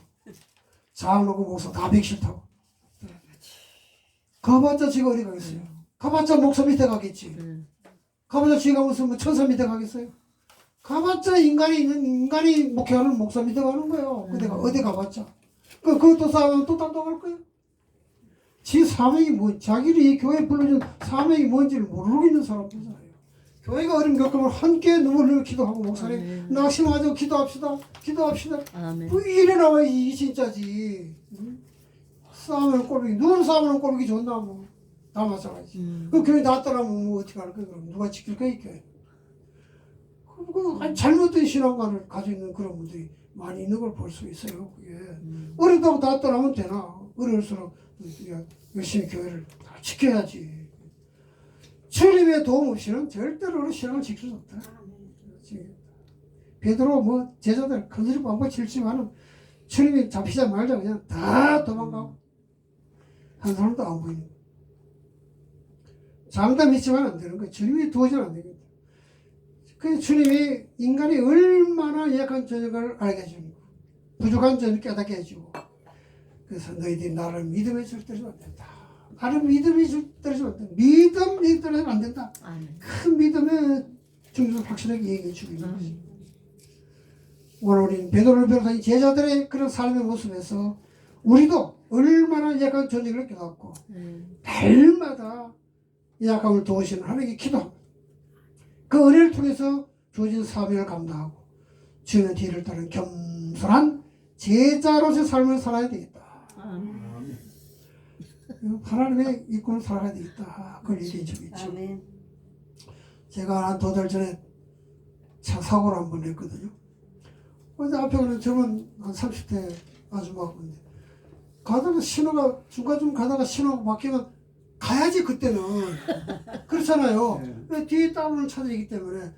자학 놓고 목사 다 배기 싫다고 가봤자 지가 어디 가겠어요. 가봤자 목사 밑에 가겠지. 가봤자 지가 무슨 뭐 천사 밑에 가겠어요. 가봤자 인간이 목회하는 목사 밑에 가는 거예요. 어디 가봤자. 그것도 싸우면 또 단독할 거예요. 지 사명이 뭐, 자기를 이 교회에 불러준 사명이 뭔지를 모르고 있는 사람들이잖아요. 교회가 어려움 겪으면 함께 눈물을 흘려 기도하고, 목사님, 낙심하죠. 기도합시다. 아멘. 뭐 이래 나와야지, 이게 진짜지. 싸우면 꼴보기, 누구는 싸우면 꼴보기 좋나, 뭐. 다 마찬가지. 그 교회 놨더라면 뭐 어떻게 할 거야, 그럼. 누가 지킬 거야, 이 교회. 아니, 잘못된 신앙관을 가지고 있는 그런 분들이 많이 있는 걸 볼 수 있어요, 그게. 어리다고 놨더라면 되나. 어려울수록 우리가 열심히 교회를 다 지켜야지. 주님의 도움 없이는 절대로 신앙을 지킬 수 없다. 베드로 뭐 제자들 큰소리 빵빵 칠지만은 주님이 잡히자 말자 그냥 다 도망가고 한 사람도 안 보이는 거예요. 장담 있지만 안 되는 거예요. 주님이 도와주면 안 됩니다. 그 주님이 인간이 얼마나 약한 저녁을 알게 해주는 거, 부족한 점을 깨닫게 해주고, 그래서 너희들이 나를 믿음에 절대로 안 된다. 나를 믿음이 떨어지면 안 된다. 믿음이 떨어지면 안 된다. 아멘. 큰 믿음의 중요성을 확실하게 얘기해 주고 있는 것이. 오늘 우리는 베드로를 비롯한 제자들의 그런 삶의 모습에서 우리도 얼마나 약한 존재를 깨닫고 날마다 약함을 도우시는 하나님께 기도합니다. 그 은혜를 통해서 주어진 사명을 감당하고 주님의 뒤를 따르는 겸손한 제자로서의 삶을 살아야 되겠다. 하나님의 이권을 살아야 되겠다. 그걸 얘기해 주고 있죠. 아멘. 제가 한 2달 전에 차 사고를 한 번 냈거든요. 근데 앞에 가는 젊은 한 30대 아줌마가 있는데 가다가 신호가 중간중간 가다가 신호가 바뀌면 가야지 그때는. 그렇잖아요. 왜 뒤에 따오는 차들이기 때문에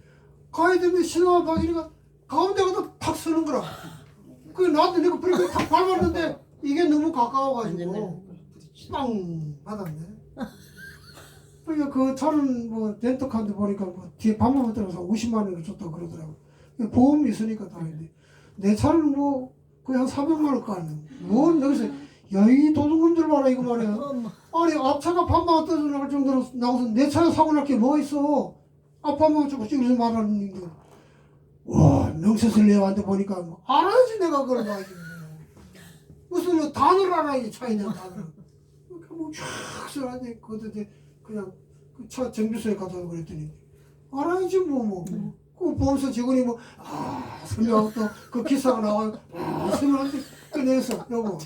가야 되는데 신호가 바뀌니까 가운데 가다 팍 서는 거라. 그 나한테 내가 브레이크 탁 밟았는데 이게 너무 가까워가지고 빵 받았네. 그러니까 그 차는 뭐 렌터카인데 보니까 뭐 뒤에 반만 들어서 50만 원을 줬다고 그러더라고. 보험이 있으니까 다행인데 내 차는 뭐 거의 한 400만 원 까는. 뭔 여기서 야이 도둑놈들 봐라 이거 말이야. 아니 앞차가 반만 떠져나갈 정도로 나와서 내 차에 사고 날 게 뭐 있어. 앞반만 조금 찍어서 말하는 거. 와 명세서를 내한테 보니까 뭐 알아야지 내가 그걸 봐야지. 무슨 뭐 단어를 알아야지 차에 대한 단어를. 뭐쫙 써야지. 그것도 그냥 그 차 정비소에 가서 그랬더니 알아야지 뭐. 그 보험사 직원이 뭐 설명하고 또 그 기사가 나와요. 설명하는데 내서 여보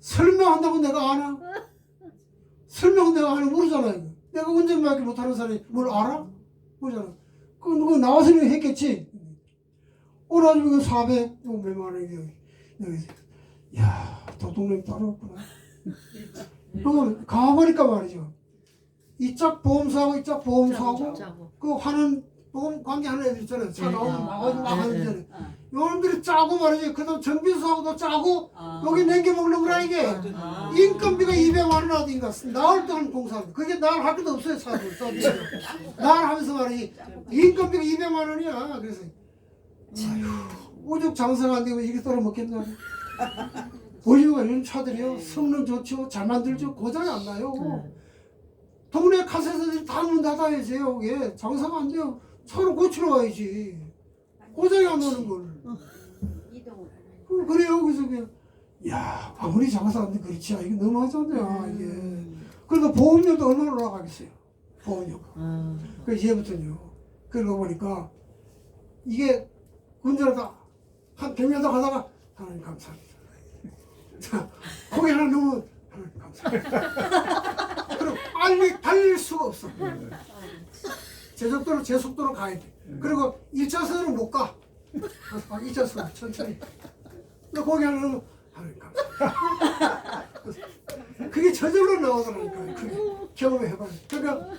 설명한다고 내가 아나? 설명은 내가 아나 모르잖아요. 내가 운전밖에 못하는 사람이 뭘 알아? 모르잖아. 그거 나와서 했겠지. 오늘 아주 400 몇만 원이 여기. 야 도둑놈이 따로 없구나. 그러면 가보니까 말이죠. 이쪽 보험사하고 이쪽 보험사하고 그 하는 보험 관계하는 애들 있잖아요. 차 나오면 나가는 애들. 요놈들이 짜고 말이지. 그 다음 정비소하고도 짜고 여기 남겨먹는 거라 이게. 인건비가 200만 원 하든가 나올 때는 공사합니다. 그게 나를 할 것도 없어요. 사도 나를 하면서 말이지. 인건비가 200만 원이야. 그래서 오죽 장사가 안 되고 이게 떨어먹겠나. 보시면 이런 차들이요. 성능 좋죠. 잘 만들죠. 고장이 안 나요. 동네 카세터들이 다 문 닫아야지요. 이게 장사가 안 돼요. 차로 고치러 와야지. 고장이 안 나는 걸. 그래요. 그래서 그냥 야 아무리 장사 안 돼 그렇지. 이게 너무 하잖아요. 이게. 그러니까 보험료도 얼마나 올라가겠어요. 보험료가. 그래서 이제부터는요. 그러고 보니까 이게 운전하다 한 100m 가다가 하나님 감사합니다. 자, 거기 하나 넣으면 하나님 감사합니다. 그럼 달릴 수가 없어. 제 속도로 가야 돼. 그리고 1차선으로 못 가. 2차선 천천히. 근데 거기 하나 넣으면 하나님 감사합니다. 그게 저절로 나오더라니까요. 그게 경험해봐요. 그러니까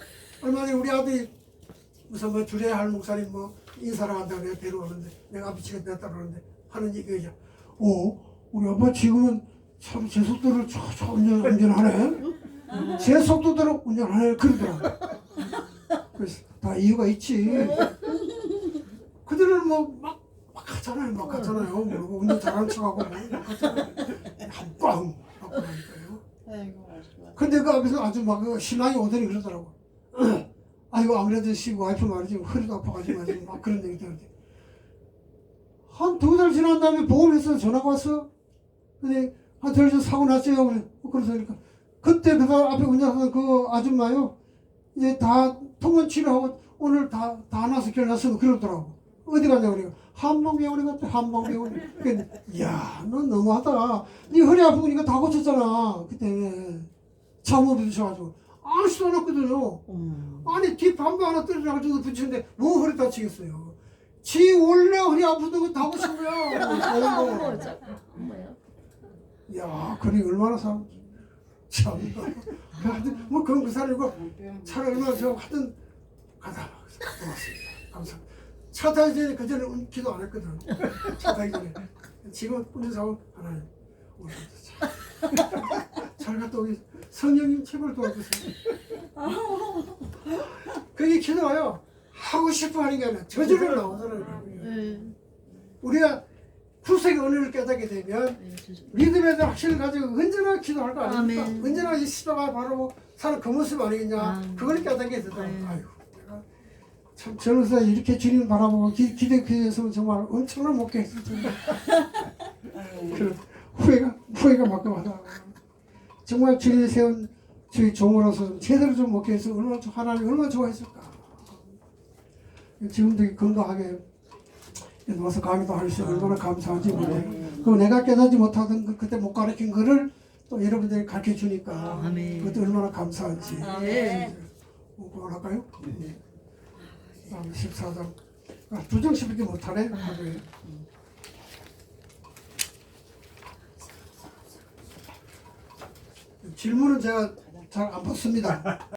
얼마 전에 우리 아들이 무슨 뭐 주례할 목사님 뭐 인사를 한다고 내가 데려오는데 내가 앞에 지금 냈다 그러는데 하는 얘기가 우리 아빠 지금은 참 제 속도를 운전하네. 제 속도대로 운전하네 그러더라고. 그래서 다 이유가 있지. 그들은 뭐 막 갔잖아요. 모르고 운전 잘하는 척하고 막 갔잖아요. 꽝 하고 나니까요. 근데 그 앞에서 아주 막 신랑이 오더니 그러더라고. 아이고 아무래도 와이프 말이지 허리도 아파가지고 막 그런 얘기 들었는데 한 2달 지난 다음에 보험회사에서 전화가 왔어. 근데 하여튼 사고 났어요. 그러니까 그때 그 사람 앞에 운전하던 그 아줌마요. 이제 다 통원 치료하고 오늘 다 나서 결났으면 그러더라고. 어디 가냐고 그래요. 한방병원에 갔대. 한방병원에. 그러니까 이야 너 너무하다. 네 허리 아프니까 다 고쳤잖아. 그때 잠못 드셔가지고 안 쓰도 않았거든요. 아니 뒷 반바 하나 떨어져가지고 저도 붙이는데 뭐 허리 다치겠어요. 지 원래 허리 아프다고 다 고친 거야. 뭐야? 야, 그리 얼마나 참 뭐 그런 그 사람이고 차를 얼마나 저 하여튼 가다 고맙습니다. 감사합니다. 차 타기 전에 그 전에 기도 안 했거든. 차 타기 전에 지금 운전사고 하나님 오늘 잘 갔다 오기 성령님 제발 도와주세요. 그게 기도가요 하고 싶어 하는 게 아니라 저절로 나오더라고요. 우리가 구속의 은혜를 깨닫게 되면 믿음에 대한 확신을 가지고 언제나 기도할 거 아닙니까? 아멘. 언제나 이 시바가 바로 사는 그 모습 아니겠냐? 그걸 깨닫게 되더라고요. 네. 아유, 내가 참 저로서 이렇게 주님 바라보고 기대했으면 정말 엄청난 목회 했을 텐데. 그런 후회가 막강하다. 정말 주님이 세운 주의 종으로서 제대로 좀 목회해서 얼마나 하나님 얼마나 좋아했을까. 지금도 건강하게 와서 강의도 할 수 있어 얼마나 감사한지 몰라요. 그리고 내가 깨닫지 못하던 그때 못 가르친 거를 또 여러분들이 가르쳐 주니까 그것도 얼마나 감사한지. 그만할까요? 네. 14장. 2장씩밖에 못하네 하루에. 질문은 제가 잘 안 받습니다.